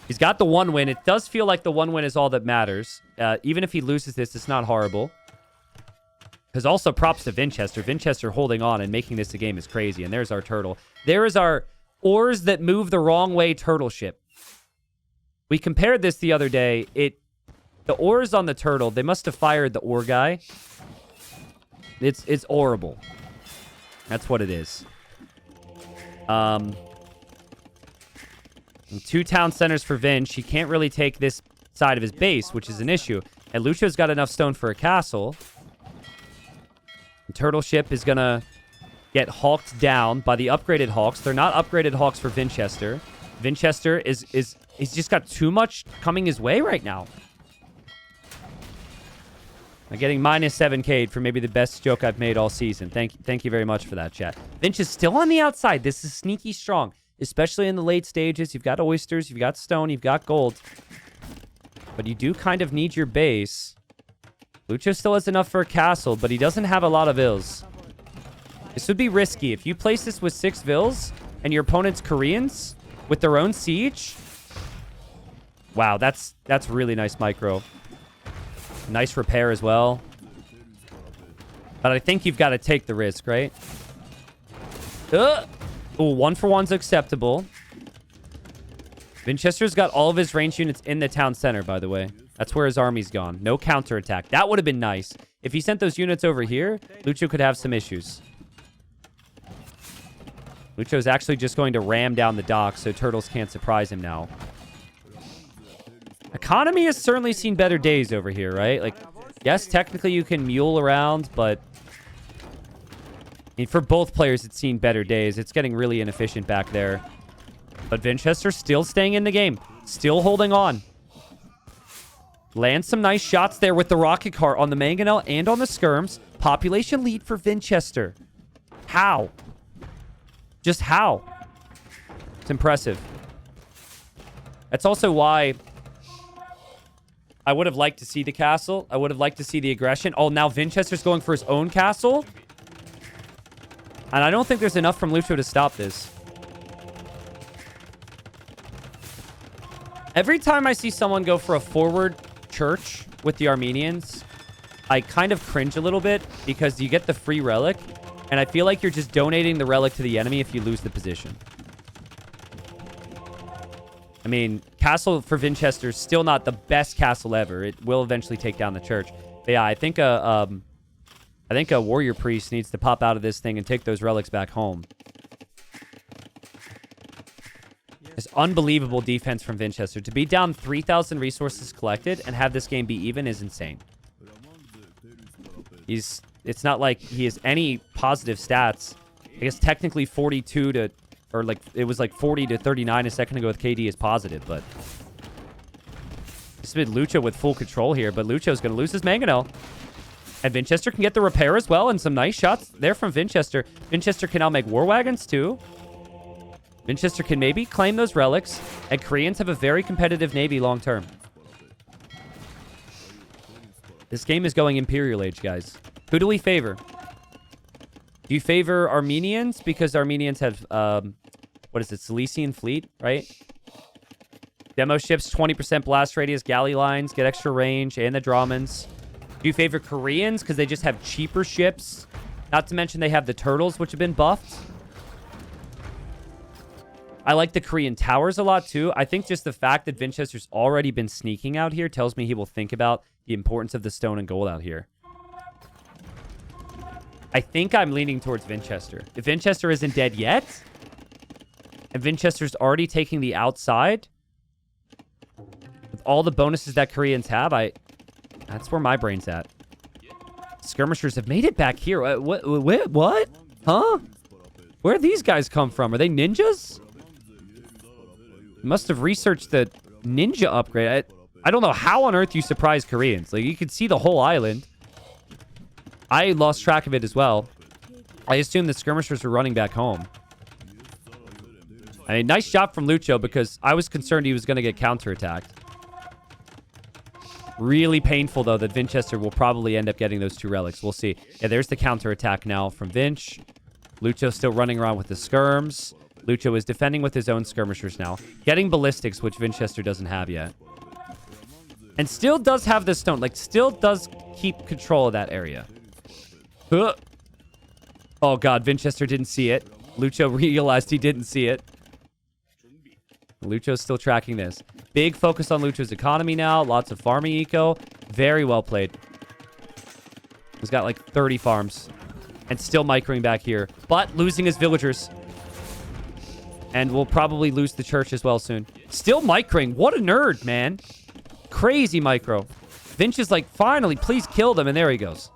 he's got the 1 win. It does feel like the 1 win is all that matters. Even if he loses this, it's not horrible. Because also props to Vinchester. Vinchester holding on and making this a game is crazy. And there's our turtle. There is our oars that move the wrong way turtle ship. We compared this the other day. The oars on the turtle, they must have fired the oar guy. It's horrible. That's what it is. 2 town centers for Vinch. He can't really take this side of his base, which is an issue. And Lucho's got enough stone for a castle. The turtle ship is going to get hawked down by the upgraded hawks. They're not upgraded hawks for Vinchester. Vinchester he's just got too much coming his way right now. I'm getting minus 7K for maybe the best joke I've made all season. Thank you very much for that, chat. Vinch is still on the outside. This is sneaky strong, especially in the late stages. You've got oysters, you've got stone, you've got gold. But you do kind of need your base. Lucho still has enough for a castle, but he doesn't have a lot of vills. This would be risky. If you place this with 6 vills and your opponent's Koreans with their own siege. Wow, that's really nice micro. Nice repair as well. But I think you've got to take the risk, right? Oh, 1-for-1's acceptable. Vinchester's got all of his range units in the town center, by the way. That's where his army's gone. No counterattack. That would have been nice. If he sent those units over here, Lucho could have some issues. Lucho's actually just going to ram down the dock, so turtles can't surprise him now. Economy has certainly seen better days over here, right? Like, yes, technically you can mule around, but I mean, for both players, it's seen better days. It's getting really inefficient back there. But Vinchester's still staying in the game. Still holding on. Lands some nice shots there with the rocket car on the Mangonel and on the Skirms. Population lead for Vinchester. How? Just how? It's impressive. That's also why I would have liked to see the castle. I would have liked to see the aggression. Oh, now Vinchester's going for his own castle. And I don't think there's enough from Lucho to stop this. Every time I see someone go for a forward church with the Armenians, I kind of cringe a little bit because you get the free relic. And I feel like you're just donating the relic to the enemy if you lose the position. I mean, castle for Vinchester is still not the best castle ever. It will eventually take down the church. But yeah, I think a warrior priest needs to pop out of this thing and take those relics back home. It's unbelievable defense from Vinchester. To be down 3,000 resources collected and have this game be even is insane. It's not like he has any positive stats. I guess technically 42 to... Or, like, it was like 40 to 39 a second ago with KD is positive, but... It's been Lucho with full control here, but Lucho's going to lose his Mangonel. And Vinchester can get the repair as well, and some nice shots there from Vinchester. Vinchester can now make war wagons, too. Vinchester can maybe claim those relics, and Koreans have a very competitive navy long-term. This game is going Imperial Age, guys. Who do we favor? Do you favor Armenians? Because Armenians have, what is it, Cilician fleet, right? Demo ships, 20% blast radius, galley lines, get extra range, and the Dramans. Do you favor Koreans? Because they just have cheaper ships. Not to mention they have the turtles, which have been buffed. I like the Korean towers a lot, too. I think just the fact that Vinchester's already been sneaking out here tells me he will think about the importance of the stone and gold out here. I think I'm leaning towards Vinchester. If Vinchester isn't dead yet, and Vinchester's already taking the outside, with all the bonuses that Koreans have, that's where my brain's at. Skirmishers have made it back here. What? Huh? Where these guys come from? Are they ninjas? Must have researched the ninja upgrade. I don't know how on earth you surprise Koreans. Like, you could see the whole island. I lost track of it as well. I assumed the skirmishers were running back home. I mean, nice job from Lucho because I was concerned he was going to get counterattacked. Really painful, though, that Vinchester will probably end up getting those 2 relics. We'll see. Yeah, there's the counterattack now from Vinch. Lucho still running around with the skirms. Lucho is defending with his own skirmishers now. Getting ballistics, which Vinchester doesn't have yet. And still does have the stone. Like, still does keep control of that area. Oh, God. Vinchester didn't see it. Lucho realized he didn't see it. Lucho's still tracking this. Big focus on Lucho's economy now. Lots of farming eco. Very well played. He's got like 30 farms. And still microing back here. But losing his villagers. And we'll probably lose the church as well soon. Still microing. What a nerd, man. Crazy micro. Vinch is like, finally, please kill them. And there he goes.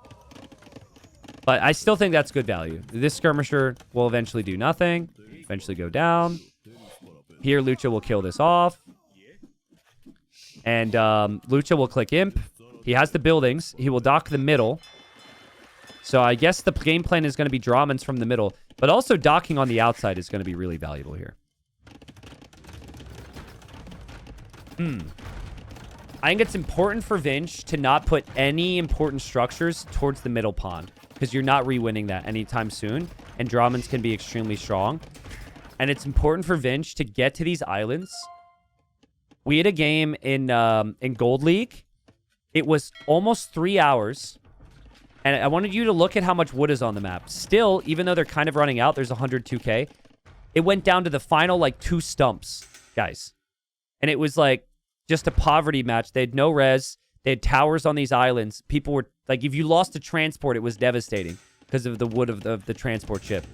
But I still think that's good value. This skirmisher will eventually do nothing. Eventually go down. Here, Lucho will kill this off. And Lucho will click Imp. He has the buildings. He will dock the middle. So I guess the game plan is going to be Dramens from the middle. But also docking on the outside is going to be really valuable here. I think it's important for Vinch to not put any important structures towards the middle pond. Because you're not re-winning that anytime soon. And Dramens can be extremely strong. And it's important for Vinch to get to these islands. We had a game in Gold League. It was almost 3 hours. And I wanted you to look at how much wood is on the map. Still, even though they're kind of running out, there's 102k. It went down to the final, like, 2 stumps, guys. And it was, like, just a poverty match. They had no res. They had towers on these islands. People were, like, if you lost a transport, it was devastating because of the wood of the transport ship.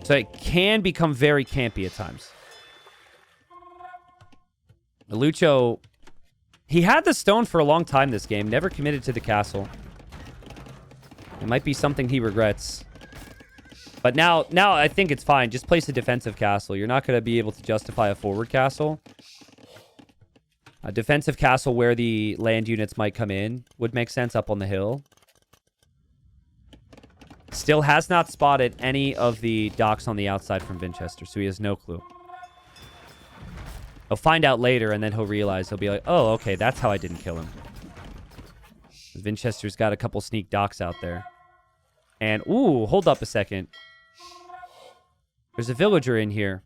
So it can become very campy at times. Lucho, he had the stone for a long time this game. Never committed to the castle. It might be something he regrets. But now I think it's fine. Just place a defensive castle. You're not going to be able to justify a forward castle. A defensive castle where the land units might come in would make sense up on the hill. Still has not spotted any of the docks on the outside from Vinchester, so he has no clue. He'll find out later, and then he'll realize, he'll be like, oh, okay, that's how I didn't kill him. Vinchester's got a couple sneak docks out there. And, ooh, hold up a second. There's a villager in here.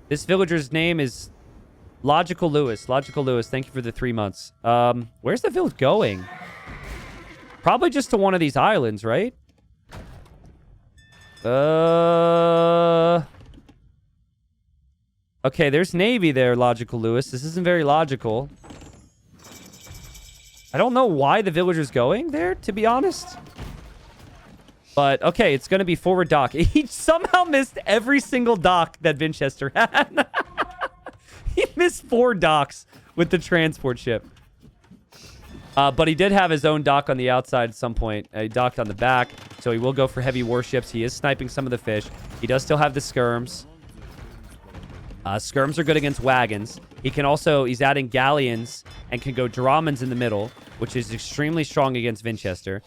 This villager's name is Logical Lewis. Logical Lewis, thank you for the 3 months. Where's the village going? Probably just to one of these islands, right? Okay, there's Navy there, Logical Lewis. This isn't very logical. I don't know why the villager's going there, to be honest. But, okay, it's going to be forward dock. He somehow missed every single dock that Vinchester had. He missed 4 docks with the transport ship. But he did have his own dock on the outside at some point. He docked on the back, so he will go for heavy warships. He is sniping some of the fish. He does still have the skirms. Skirms are good against wagons. He can also, he's adding galleons and can go Dramens in the middle, which is extremely strong against Vinchester.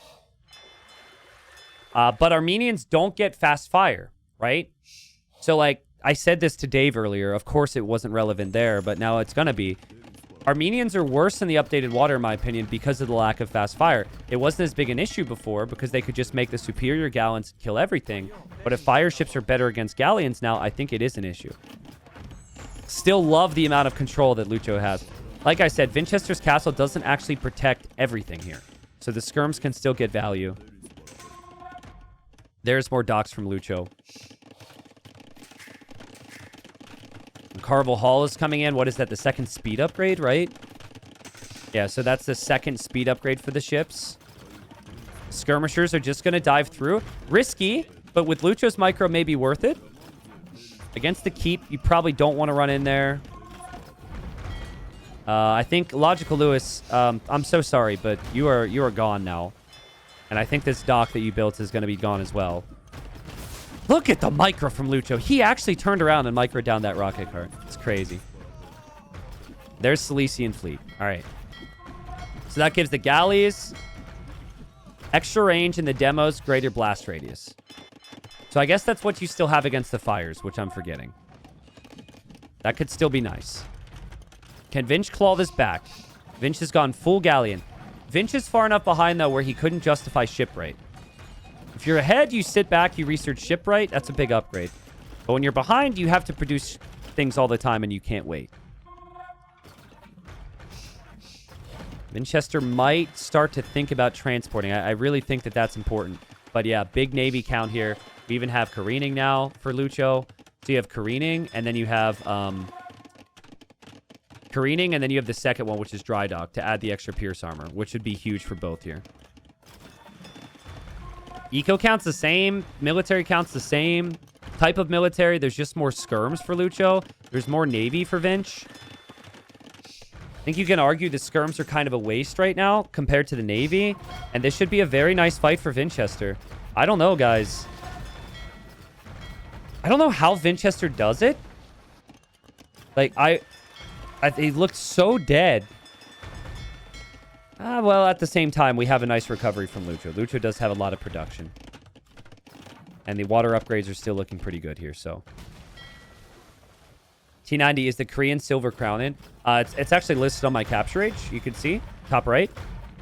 But Armenians don't get fast fire, right? So, like, I said this to Dave earlier. Of course, it wasn't relevant there, but now it's going to be. Armenians are worse in the updated water, in my opinion, because of the lack of fast fire. It wasn't as big an issue before because they could just make the superior galleons kill everything. But if fire ships are better against galleons now, I think it is an issue. Still love the amount of control that Lucho has. Like I said, Vinchester's castle doesn't actually protect everything here. So the skirms can still get value. There's more docks from Lucho. Carvel Hall is coming in. What is that? The second speed upgrade, right? Yeah, so that's the second speed upgrade for the ships. Skirmishers are just going to dive through. Risky, but with Lucho's micro, maybe worth it. Against the keep, you probably don't want to run in there. I think Logical Lewis, I'm so sorry, but you are gone now. And I think this dock that you built is going to be gone as well. Look at the micro from Lucho. He actually turned around and microed down that rocket cart. It's crazy. There's Cilician fleet. All right. So that gives the galleys extra range in the demos, greater blast radius. So I guess that's what you still have against the fires, which I'm forgetting. That could still be nice. Can Vinch claw this back? Vinch has gone full galleon. Vinch is far enough behind, though, where he couldn't justify shipwright. If you're ahead, you sit back, you research shipwright. That's a big upgrade. But when you're behind, you have to produce things all the time, and you can't wait. Vinchester might start to think about transporting. I really think that that's important. But yeah, big Navy count here. We even have careening now for Lucho. So you have careening, and then you have careening, and then you have the second one, which is dry dock, to add the extra Pierce armor, which would be huge for both here. Eco count's the same. Military count's the same. Type of military, there's just more skirms for Lucho. There's more Navy for Vinch. I think you can argue the skirms are kind of a waste right now compared to the Navy. And this should be a very nice fight for Vinchester. I don't know, guys. I don't know how Vinchester does it. Like, he looked so dead. Well, at the same time, we have a nice recovery from Lucho. Lucho does have a lot of production. And the water upgrades are still looking pretty good here, so. T90 is the Korean Silver Crown in. It's actually listed on my capture age. You can see, top right.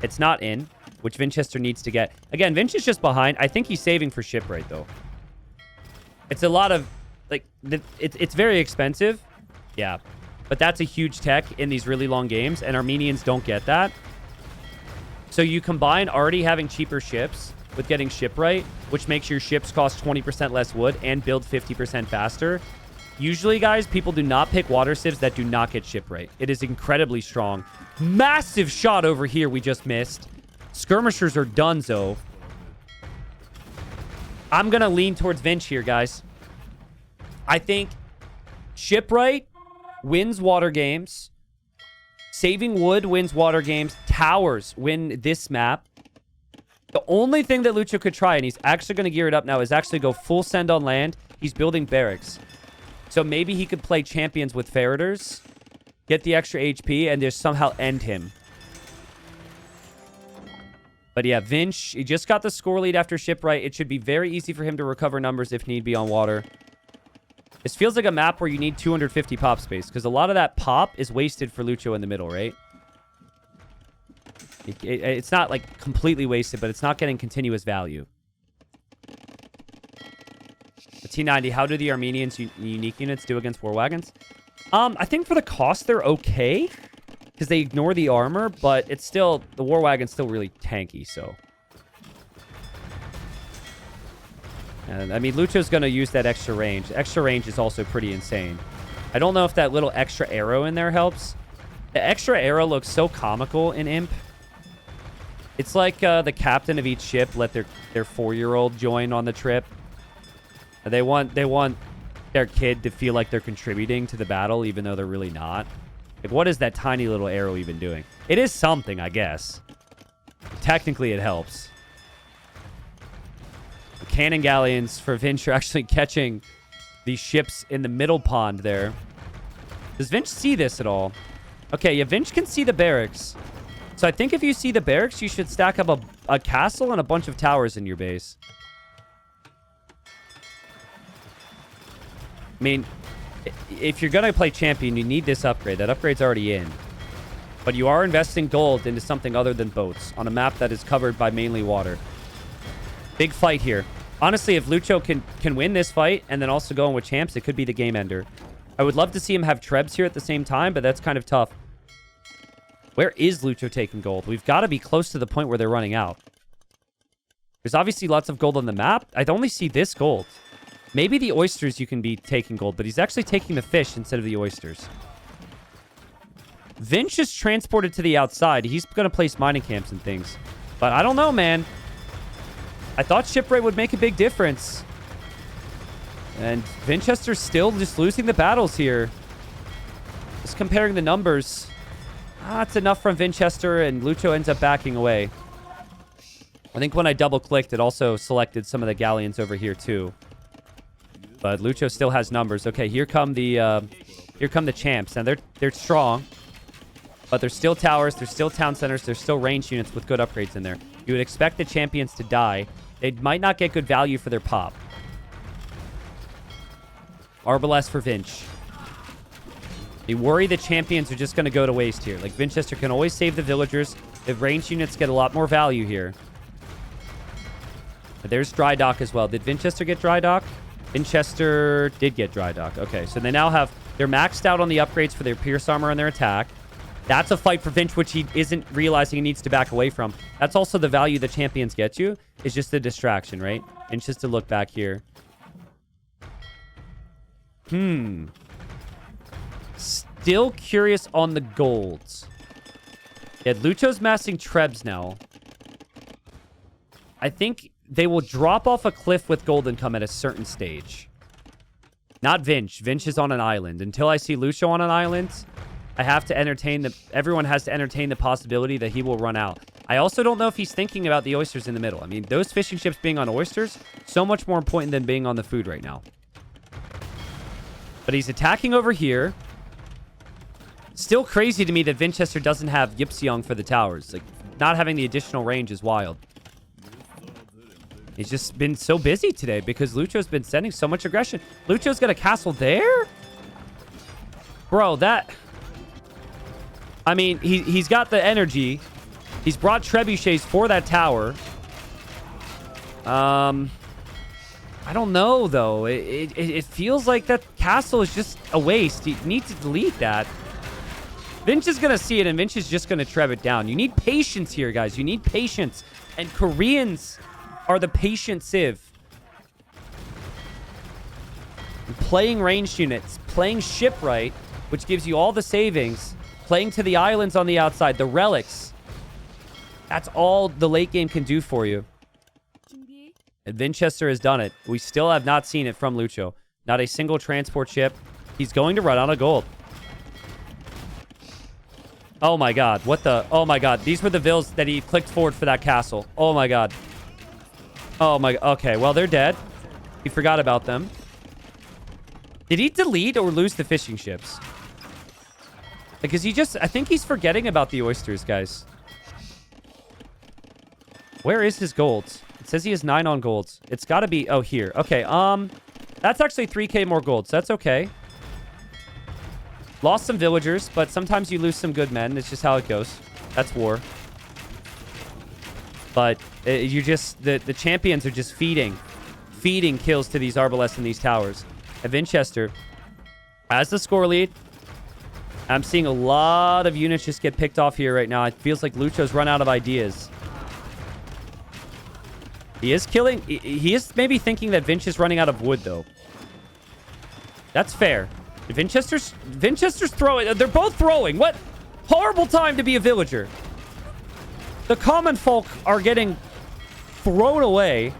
It's not in, which Vinchester needs to get. Again, Vinch is just behind. I think he's saving for shipwright, though. It's a lot of, like, it's very expensive. Yeah. But that's a huge tech in these really long games, and Armenians don't get that. So you combine already having cheaper ships with getting shipwright, which makes your ships cost 20% less wood and build 50% faster. Usually, guys, people do not pick water civs that do not get shipwright. It is incredibly strong. Massive shot over here we just missed. Skirmishers are donezo. I'm going to lean towards Vinch here, guys. I think shipwright wins water games. Saving wood wins water games. Towers win this map. The only thing that Lucho could try, and he's actually going to gear it up now, is actually go full send on land. He's building barracks. So maybe he could play champions with Ferreters, get the extra HP, and just somehow end him. But yeah, Vinch, he just got the score lead after shipwright. It should be very easy for him to recover numbers if need be on water. This feels like a map where you need 250 pop space, because a lot of that pop is wasted for Lucho in the middle, right? It's not, like, completely wasted, but it's not getting continuous value. The T90, how do the Armenians unique units do against war wagons? I think for the cost, they're okay, because they ignore the armor, but it's still, the war wagon's still really tanky, so. And, I mean, Lucho's going to use that extra range. Extra range is also pretty insane. I don't know if that little extra arrow in there helps. The extra arrow looks so comical in Imp. It's like the captain of each ship let their 4-year-old join on the trip. They want their kid to feel like they're contributing to the battle, even though they're really not. Like, what is that tiny little arrow even doing? It is something, I guess. Technically, it helps. The cannon galleons for Vinch are actually catching these ships in the middle pond there. Does Vinch see this at all? Okay, yeah, Vinch can see the barracks. So I think if you see the barracks, you should stack up a castle and a bunch of towers in your base. I mean, if you're going to play champion, you need this upgrade. That upgrade's already in. But you are investing gold into something other than boats on a map that is covered by mainly water. Big fight here. Honestly, if Lucho can win this fight and then also go in with champs, it could be the game ender. I would love to see him have Trebs here at the same time, but that's kind of tough. Where is Lucho taking gold? We've got to be close to the point where they're running out. There's obviously lots of gold on the map. I only see this gold. Maybe the oysters you can be taking gold, but he's actually taking the fish instead of the oysters. Vinch is transported to the outside. He's going to place mining camps and things. But I don't know, man. I thought shipwright would make a big difference. And Vinchester's still just losing the battles here. Just comparing the numbers. That's enough from Vinchester, and Lucho ends up backing away. I think when I double-clicked, it also selected some of the galleons over here, too. But Lucho still has numbers. Okay, here come the champs. And they're strong. But there's still towers, there's still town centers, there's still range units with good upgrades in there. You would expect the champions to die. They might not get good value for their pop. Arbalest for Vinch. They worry the champions are just going to go to waste here. Like, Vinchester can always save the villagers. The ranged units get a lot more value here. But there's Dry Dock as well. Did Vinchester get Dry Dock? Vinchester did get Dry Dock. Okay, so they now have... They're maxed out on the upgrades for their Pierce Armor and their attack. That's a fight for Vinch, which he isn't realizing he needs to back away from. That's also the value the champions get you. It's just a distraction, right? And just to look back here. Still curious on the golds. Yeah, Lucho's massing Trebs now. I think they will drop off a cliff with gold income at a certain stage. Not Vinch. Vinch is on an island. Until I see Lucho on an island, I have to entertain the... Everyone has to entertain the possibility that he will run out. I also don't know if he's thinking about the oysters in the middle. I mean, those fishing ships being on oysters, so much more important than being on the food right now. But he's attacking over here. Still crazy to me that Vinchester doesn't have Yipseong for the towers. Like, not having the additional range is wild. He's just been so busy today because Lucho's been sending so much aggression. Lucho's got a castle there? Bro, that... I mean, he's got the energy. He's brought trebuchets for that tower. I don't know, though. It feels like that castle is just a waste. You need to delete that. Vinch is going to see it, and Vinch is just going to treb it down. You need patience here, guys. You need patience. And Koreans are the patient civ. And playing ranged units, playing shipwright, which gives you all the savings, playing to the islands on the outside, the relics. That's all the late game can do for you. And Vinchester has done it. We still have not seen it from Lucho. Not a single transport ship. He's going to run out of gold. Oh my god. What the... Oh my god. These were the vills that he clicked forward for that castle. Oh my god. Oh my... Okay, well, they're dead. He forgot about them. Did he delete or lose the fishing ships? Because he just... I think he's forgetting about the oysters, guys. Where is his golds? It says he has 9 on golds. It's got to be... Oh, here. Okay, that's actually 3k more golds. That's okay. Lost some villagers, but sometimes you lose some good men. It's just how it goes. That's war. But you just... The champions are just feeding kills to these arbalests and these towers. At Vinchester, as the score lead, I'm seeing a lot of units just get picked off here right now. It feels like Lucho's run out of ideas. He is killing... He is maybe thinking that Vinch is running out of wood, though. That's fair. Vinchester's throwing... They're both throwing. What horrible time to be a villager. The common folk are getting thrown away.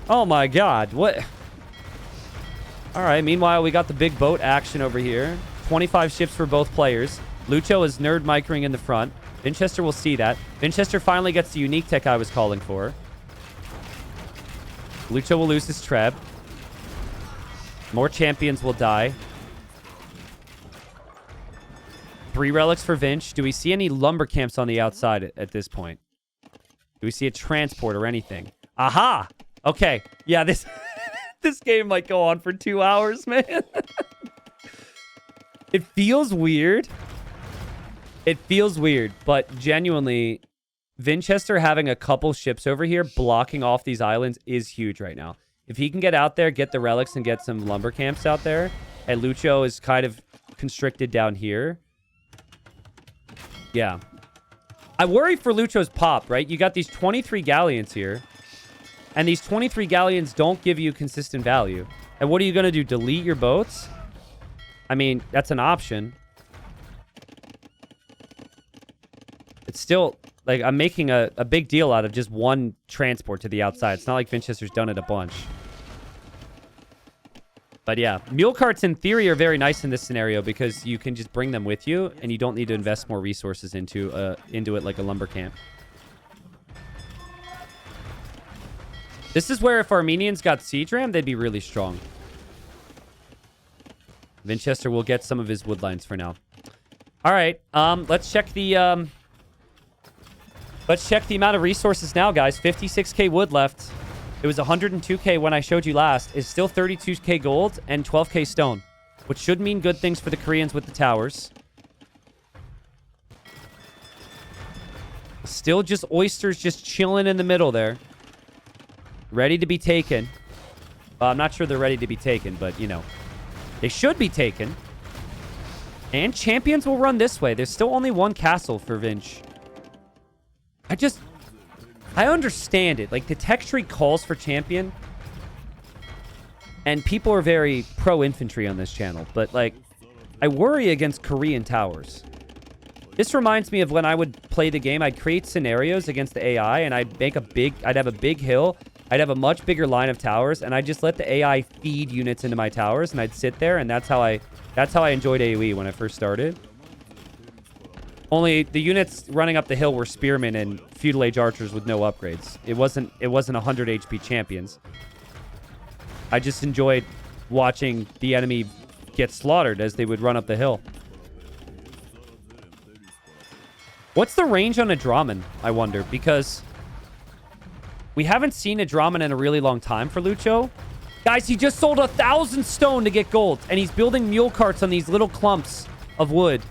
Oh, my God. What... All right, meanwhile, we got the big boat action over here. 25 ships for both players. Lucho is nerd micring in the front. Vinchester will see that. Vinchester finally gets the unique tech I was calling for. Lucho will lose his treb. More champions will die. 3 relics for Vinch. Do we see any lumber camps on the outside at this point? Do we see a transport or anything? Aha! Okay. Yeah, this this game might go on for 2 hours, man. It feels weird. It feels weird, but genuinely, Vinchester having a couple ships over here blocking off these islands is huge right now. If he can get out there, get the relics, and get some lumber camps out there, and Lucho is kind of constricted down here. Yeah. I worry for Lucho's pop, right? You got these 23 galleons here, and these 23 galleons don't give you consistent value. And what are you going to do? Delete your boats? I mean, that's an option. It's still... Like, I'm making a big deal out of just one transport to the outside. It's not like Vinchester's done it a bunch. But yeah, mule carts in theory are very nice in this scenario because you can just bring them with you and you don't need to invest more resources into it like a lumber camp. This is where if Armenians got siege ram, they'd be really strong. Vinchester will get some of his wood lines for now. All right, let's check the... Let's check the amount of resources now, guys. 56k wood left. It was 102k when I showed you last. Is still 32k gold and 12k stone, which should mean good things for the Koreans with the towers. Still just oysters just chilling in the middle there. Ready to be taken. I'm not sure they're ready to be taken, but, you know, they should be taken. And champions will run this way. There's still only one castle for Vinch. I understand it. Like, the tech tree calls for champion. And people are very pro-infantry on this channel. But, like, I worry against Korean towers. This reminds me of when I would play the game. I'd create scenarios against the AI, and I'd have a big hill. I'd have a much bigger line of towers, and I'd just let the AI feed units into my towers, and I'd sit there, and that's how I enjoyed AoE when I first started. Only the units running up the hill were spearmen and feudal age archers with no upgrades. It wasn't 100 HP champions. I just enjoyed watching the enemy get slaughtered as they would run up the hill. What's the range on a Draman, I wonder? Because we haven't seen a Draman in a really long time for Lucho. Guys, he just sold 1,000 stone to get gold. And he's building mule carts on these little clumps of wood.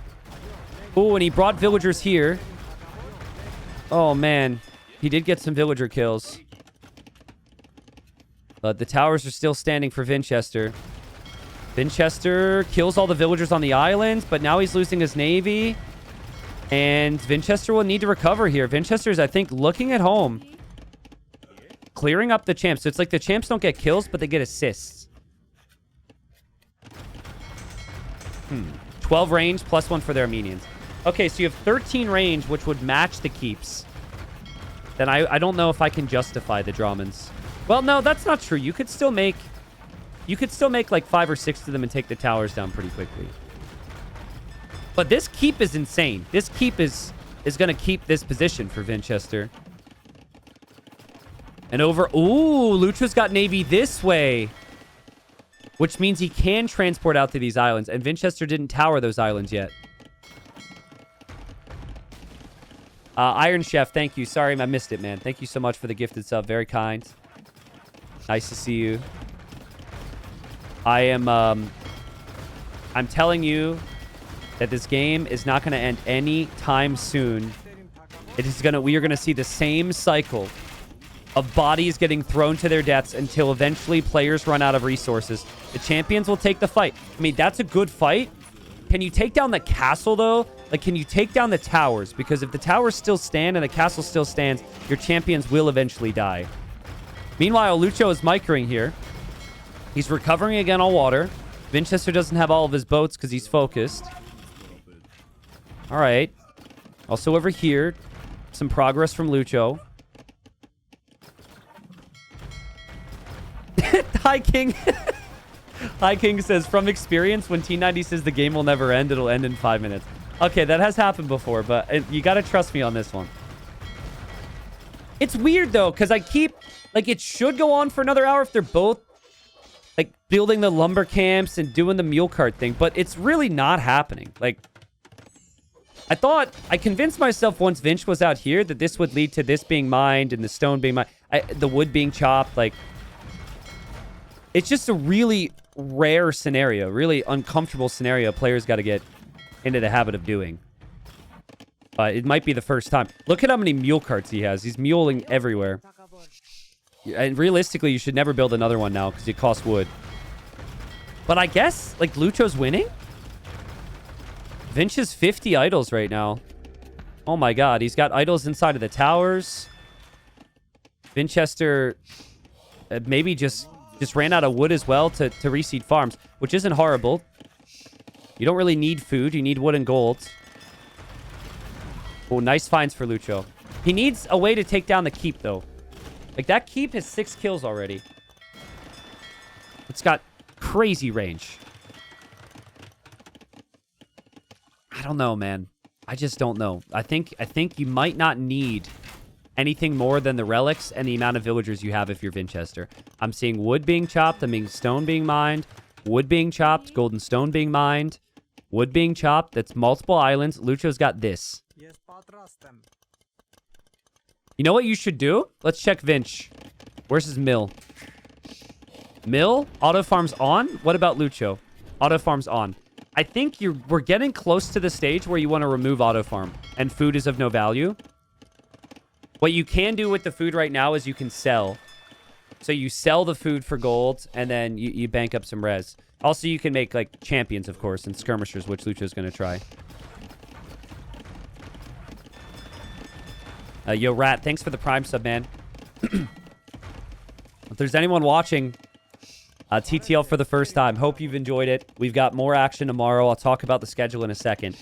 Oh, and he brought villagers here. Oh, man. He did get some villager kills. But the towers are still standing for Vinchester. Vinchester kills all the villagers on the island, but now he's losing his navy. And Vinchester will need to recover here. Vinchester's, I think, looking at home. Clearing up the champs. So it's like the champs don't get kills, but they get assists. 12 range, +1 for their Armenians. Okay, so you have 13 range, which would match the keeps. Then I don't know if I can justify the Dramans. Well, no, that's not true. You could still make like 5 or 6 of them and take the towers down pretty quickly. But this keep is insane. This keep is going to keep this position for Vinchester. And over... Ooh, Lucho's got navy this way. Which means he can transport out to these islands. And Vinchester didn't tower those islands yet. Iron Chef, thank you. Sorry, I missed it, man. Thank you so much for the gifted sub. Very kind. Nice to see you. I'm telling you that this game is not going to end any time soon. We are going to see the same cycle of bodies getting thrown to their deaths until eventually players run out of resources. The champions will take the fight. I mean, that's a good fight. Can you take down the castle, though? Like, can you take down the towers? Because if the towers still stand and the castle still stands, your champions will eventually die. Meanwhile, Lucho is microing here. He's recovering again on water. Vinchester doesn't have all of his boats because he's focused. All right. Also over here, some progress from Lucho. Hi, King. Hi, King says, from experience, when T90 says the game will never end, it'll end in 5 minutes. Okay, that has happened before, but you got to trust me on this one. It's weird, though, because I keep... Like, it should go on for another hour if they're both, like, building the lumber camps and doing the mule cart thing, but it's really not happening. Like, I convinced myself once Vinch was out here that this would lead to this being mined and the stone being mined, the wood being chopped. Like, it's just a really rare scenario, really uncomfortable scenario players got to get into the habit of doing. It might be the first time. Look at how many mule carts he has. He's muling everywhere. And realistically, you should never build another one now because it costs wood. But I guess, like, Lucho's winning? Vinch has 50 idols right now. Oh my god, he's got idols inside of the towers. Vinchester maybe just ran out of wood as well to reseed farms, which isn't horrible. You don't really need food. You need wood and gold. Oh, nice finds for Lucho. He needs a way to take down the keep, though. Like, that keep has 6 kills already. It's got crazy range. I don't know, man. I just don't know. I think you might not need anything more than the relics and the amount of villagers you have if you're Vinchester. I'm seeing wood being chopped. I'm seeing stone being mined. Wood being chopped. Golden stone being mined. Wood being chopped. That's multiple islands. Lucho's got this. You know what you should do? Let's check Vinch. Where's his mill? Mill? Auto farms on? What about Lucho? Auto farms on. I think we're getting close to the stage where you want to remove auto farm and food is of no value. What you can do with the food right now is you can sell. So you sell the food for gold and then you bank up some res. Also, you can make like champions, of course, and skirmishers, which Lucho's going to try. Yo, Rat, thanks for the Prime sub, man. If there's anyone watching TTL for the first time, hope you've enjoyed it. We've got more action tomorrow. I'll talk about the schedule in a second.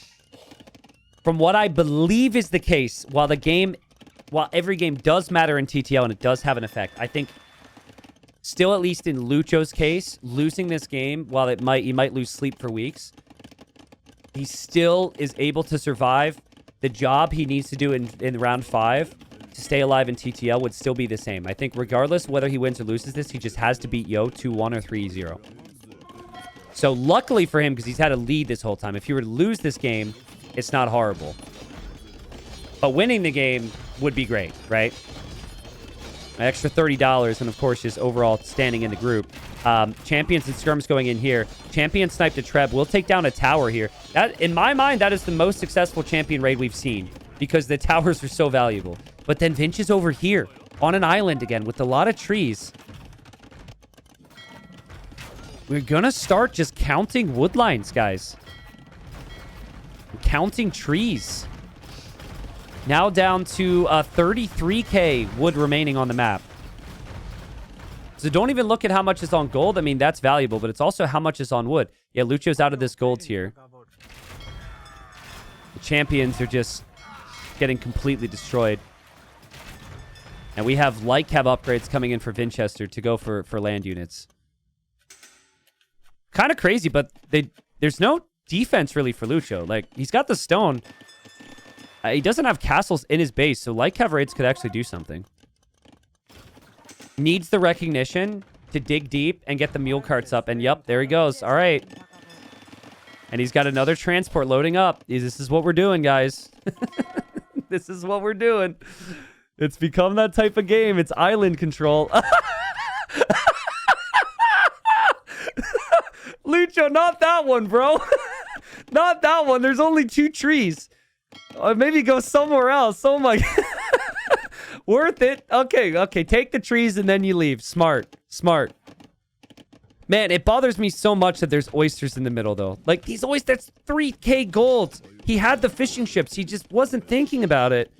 From what I believe is the case, while every game does matter in TTL and it does have an effect, I think still, at least in Lucho's case, losing this game, while he might lose sleep for weeks, he still is able to survive. The job he needs to do in round 5 to stay alive in TTL would still be the same. I think regardless whether he wins or loses this, he just has to beat Yo 2-1 or 3-0. So luckily for him, because he's had a lead this whole time, if he were to lose this game, it's not horrible. But winning the game would be great, right? An extra $30, and of course, just overall standing in the group. Champions and skirms going in here. Champion sniped a Treb. We'll take down a tower here. That, in my mind, that is the most successful champion raid we've seen because the towers are so valuable. But then Vinch is over here on an island again with a lot of trees. We're going to start just counting wood lines, guys. Counting trees. Now down to 33k wood remaining on the map. So don't even look at how much is on gold. I mean, that's valuable, but it's also how much is on wood. Yeah, Lucho's out of this gold tier. The champions are just getting completely destroyed. And we have light cab upgrades coming in for Vinchester to go for land units. Kind of crazy, but there's no defense really for Lucho. Like, he's got the stone. He doesn't have castles in his base, so light cav raids could actually do something. Needs the recognition to dig deep and get the mule carts up. And yep, there he goes. All right. And he's got another transport loading up. This is what we're doing, guys. This is what we're doing. It's become that type of game. It's island control. Lucho, not that one, bro. Not that one. There's only 2 trees. Maybe go somewhere else. Oh my God. Worth it. Okay. Take the trees and then you leave. Smart. Man, it bothers me so much that there's oysters in the middle, though. Like, these oysters, 3k gold. He had the fishing ships. He just wasn't thinking about it.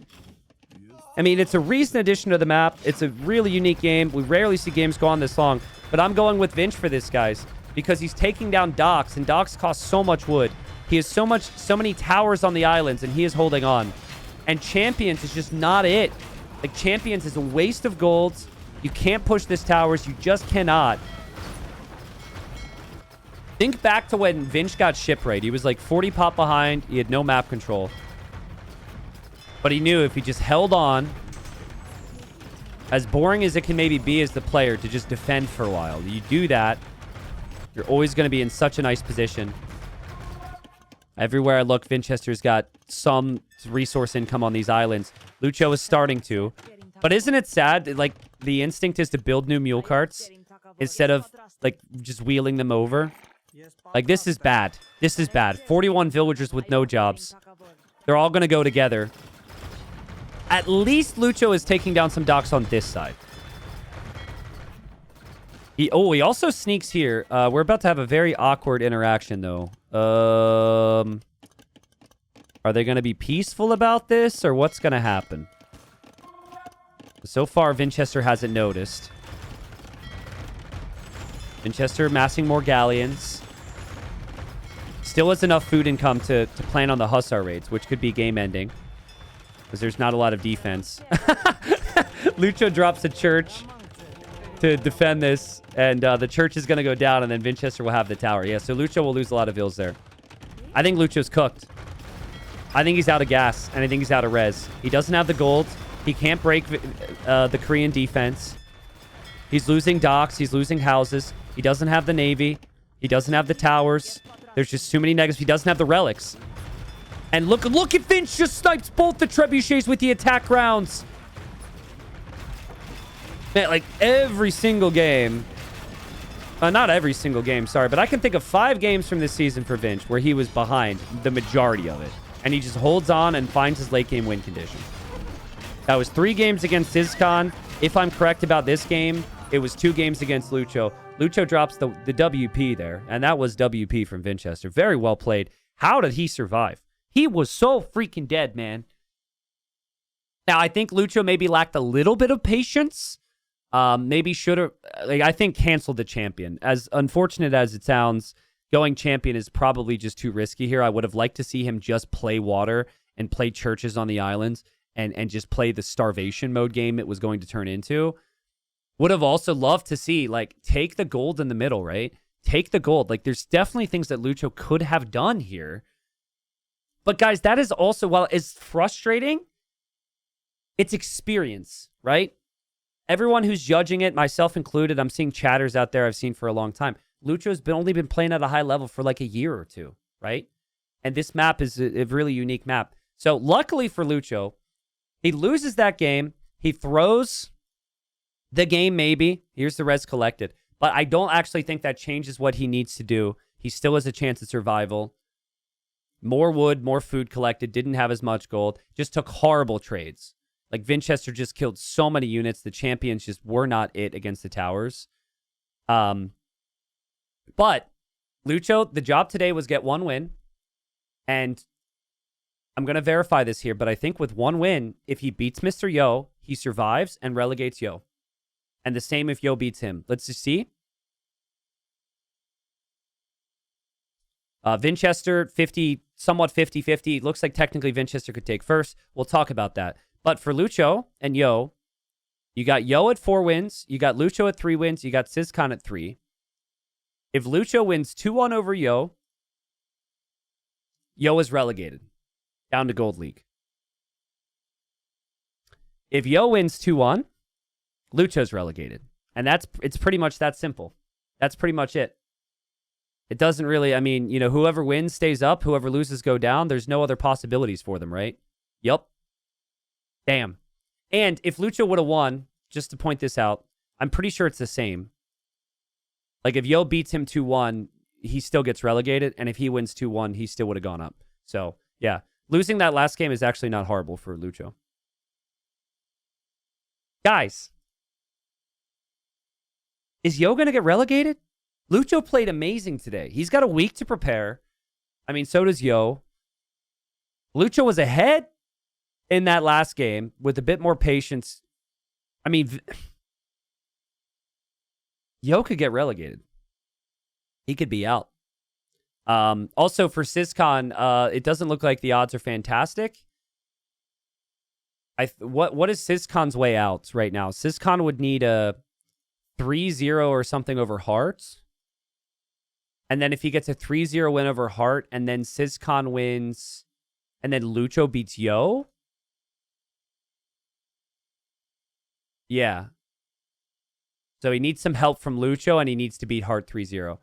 I mean, it's a recent addition to the map. It's a really unique game. We rarely see games go on this long. But I'm going with Vinch for this, guys. Because he's taking down docks, and docks cost so much wood. He has so many towers on the islands, and he is holding on. And Champions is just not it. Like, Champions is a waste of gold. You can't push this towers. You just cannot. Think back to when Vinch got shipwright. He was like 40 pop behind. He had no map control. But he knew if he just held on, as boring as it can maybe be as the player, to just defend for a while. You do that, you're always going to be in such a nice position. Everywhere I look, Vinchester's got some resource income on these islands. Lucho is starting to. But isn't it sad? Like, the instinct is to build new mule carts instead of, like, just wheeling them over. Like, this is bad. This is bad. 41 villagers with no jobs. They're all going to go together. At least Lucho is taking down some docks on this side. He also sneaks here. We're about to have a very awkward interaction, though. Are they going to be peaceful about this, or what's going to happen? So far, Vinchester hasn't noticed. Vinchester massing more galleons. Still has enough food income to plan on the Hussar raids, which could be game-ending. Because there's not a lot of defense. Lucho drops a church to defend this, and the church is going to go down, and then Vinchester will have the tower. Yeah, so Lucho will lose a lot of vills there. I think Lucho's cooked. I think he's out of gas, and I think he's out of res. He doesn't have the gold. He can't break the Korean defense. He's losing docks. He's losing houses. He doesn't have the navy. He doesn't have the towers. There's just too many negatives. He doesn't have the relics. And look at Vinch just snipes both the trebuchets with the attack rounds. Man, like every single game. Not every single game, sorry, but I can think of 5 games from this season for Vinch where he was behind the majority of it. And he just holds on and finds his late game win condition. That was 3 games against Sizcon. If I'm correct about this game, it was 2 games against Lucho. Lucho drops the WP there, and that was WP from Vinchester. Very well played. How did he survive? He was so freaking dead, man. Now, I think Lucho maybe lacked a little bit of patience. Maybe should have, I think, canceled the champion. As unfortunate as it sounds, going champion is probably just too risky here. I would have liked to see him just play water and play churches on the islands and just play the starvation mode game it was going to turn into. Would have also loved to see, like, take the gold in the middle, right? Take the gold. Like, there's definitely things that Lucho could have done here. But, guys, that is also, while it's frustrating, it's experience, right? Everyone who's judging it, myself included, I'm seeing chatters out there I've seen for a long time. Lucho's only been playing at a high level for like a year or 2, right? And this map is a really unique map. So luckily for Lucho, he loses that game. He throws the game maybe. Here's the res collected. But I don't actually think that changes what he needs to do. He still has a chance at survival. More wood, more food collected. Didn't have as much gold. Just took horrible trades. Like, Vinchester just killed so many units. The champions just were not it against the towers. But Lucho, the job today was get 1 win. And I'm going to verify this here, but I think with 1 win, if he beats Mr. Yo, he survives and relegates Yo. And the same if Yo beats him. Let's just see. Vinchester, 50, somewhat 50-50. Looks like technically Vinchester could take first. We'll talk about that. But for Lucho and Yo, you got Yo at 4 wins. You got Lucho at 3 wins. You got Sizcon at 3. If Lucho wins 2-1 over Yo, Yo is relegated down to Gold League. If Yo wins 2-1, Lucho's relegated. And it's pretty much that simple. That's pretty much it. It doesn't really, I mean, you know, whoever wins stays up, whoever loses go down. There's no other possibilities for them, right? Yup. Damn. And if Lucho would have won, just to point this out, I'm pretty sure it's the same. Like, if Yo beats him 2-1, he still gets relegated. And if he wins 2-1, he still would have gone up. So, yeah. Losing that last game is actually not horrible for Lucho. Guys. Is Yo going to get relegated? Lucho played amazing today. He's got a week to prepare. I mean, so does Yo. Lucho was ahead in that last game with a bit more patience. I mean, Yo could get relegated. He could be out. Also, for Sizcon, it doesn't look like the odds are fantastic. What is Sizcon's way out right now? Sizcon would need a 3-0 or something over Hearts. And then if he gets a 3-0 win over Heart, and then Sizcon wins, and then Lucho beats Yo. Yeah. So he needs some help from Lucho, and he needs to beat Heart 3-0.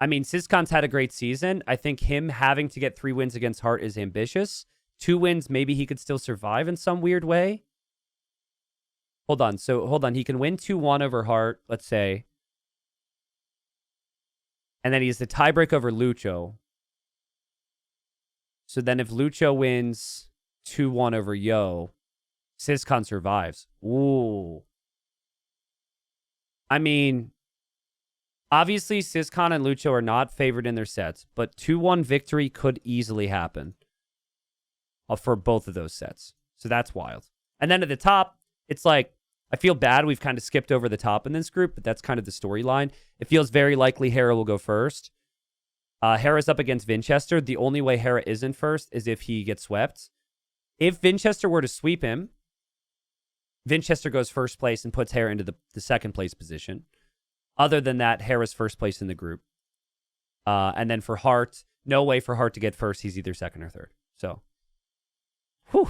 I mean, Sizcon's had a great season. I think him having to get 3 wins against Heart is ambitious. 2 wins, maybe he could still survive in some weird way. Hold on. So, hold on. He can win 2-1 over Heart, let's say. And then he has the tiebreak over Lucho. So then if Lucho wins 2-1 over Yo, Sizcon survives. Ooh. I mean, obviously Sizcon and Lucho are not favored in their sets, but 2-1 victory could easily happen for both of those sets. So that's wild. And then at the top, it's like, I feel bad we've kind of skipped over the top in this group, but that's kind of the storyline. It feels very likely Hera will go first. Hera's up against Vinchester. The only way Hera isn't first is if he gets swept. If Vinchester were to sweep him, Vinchester goes first place and puts Hera into the second place position. Other than that, Hera's first place in the group. And then for Hart, no way for Hart to get first. He's either second or third. So, whew.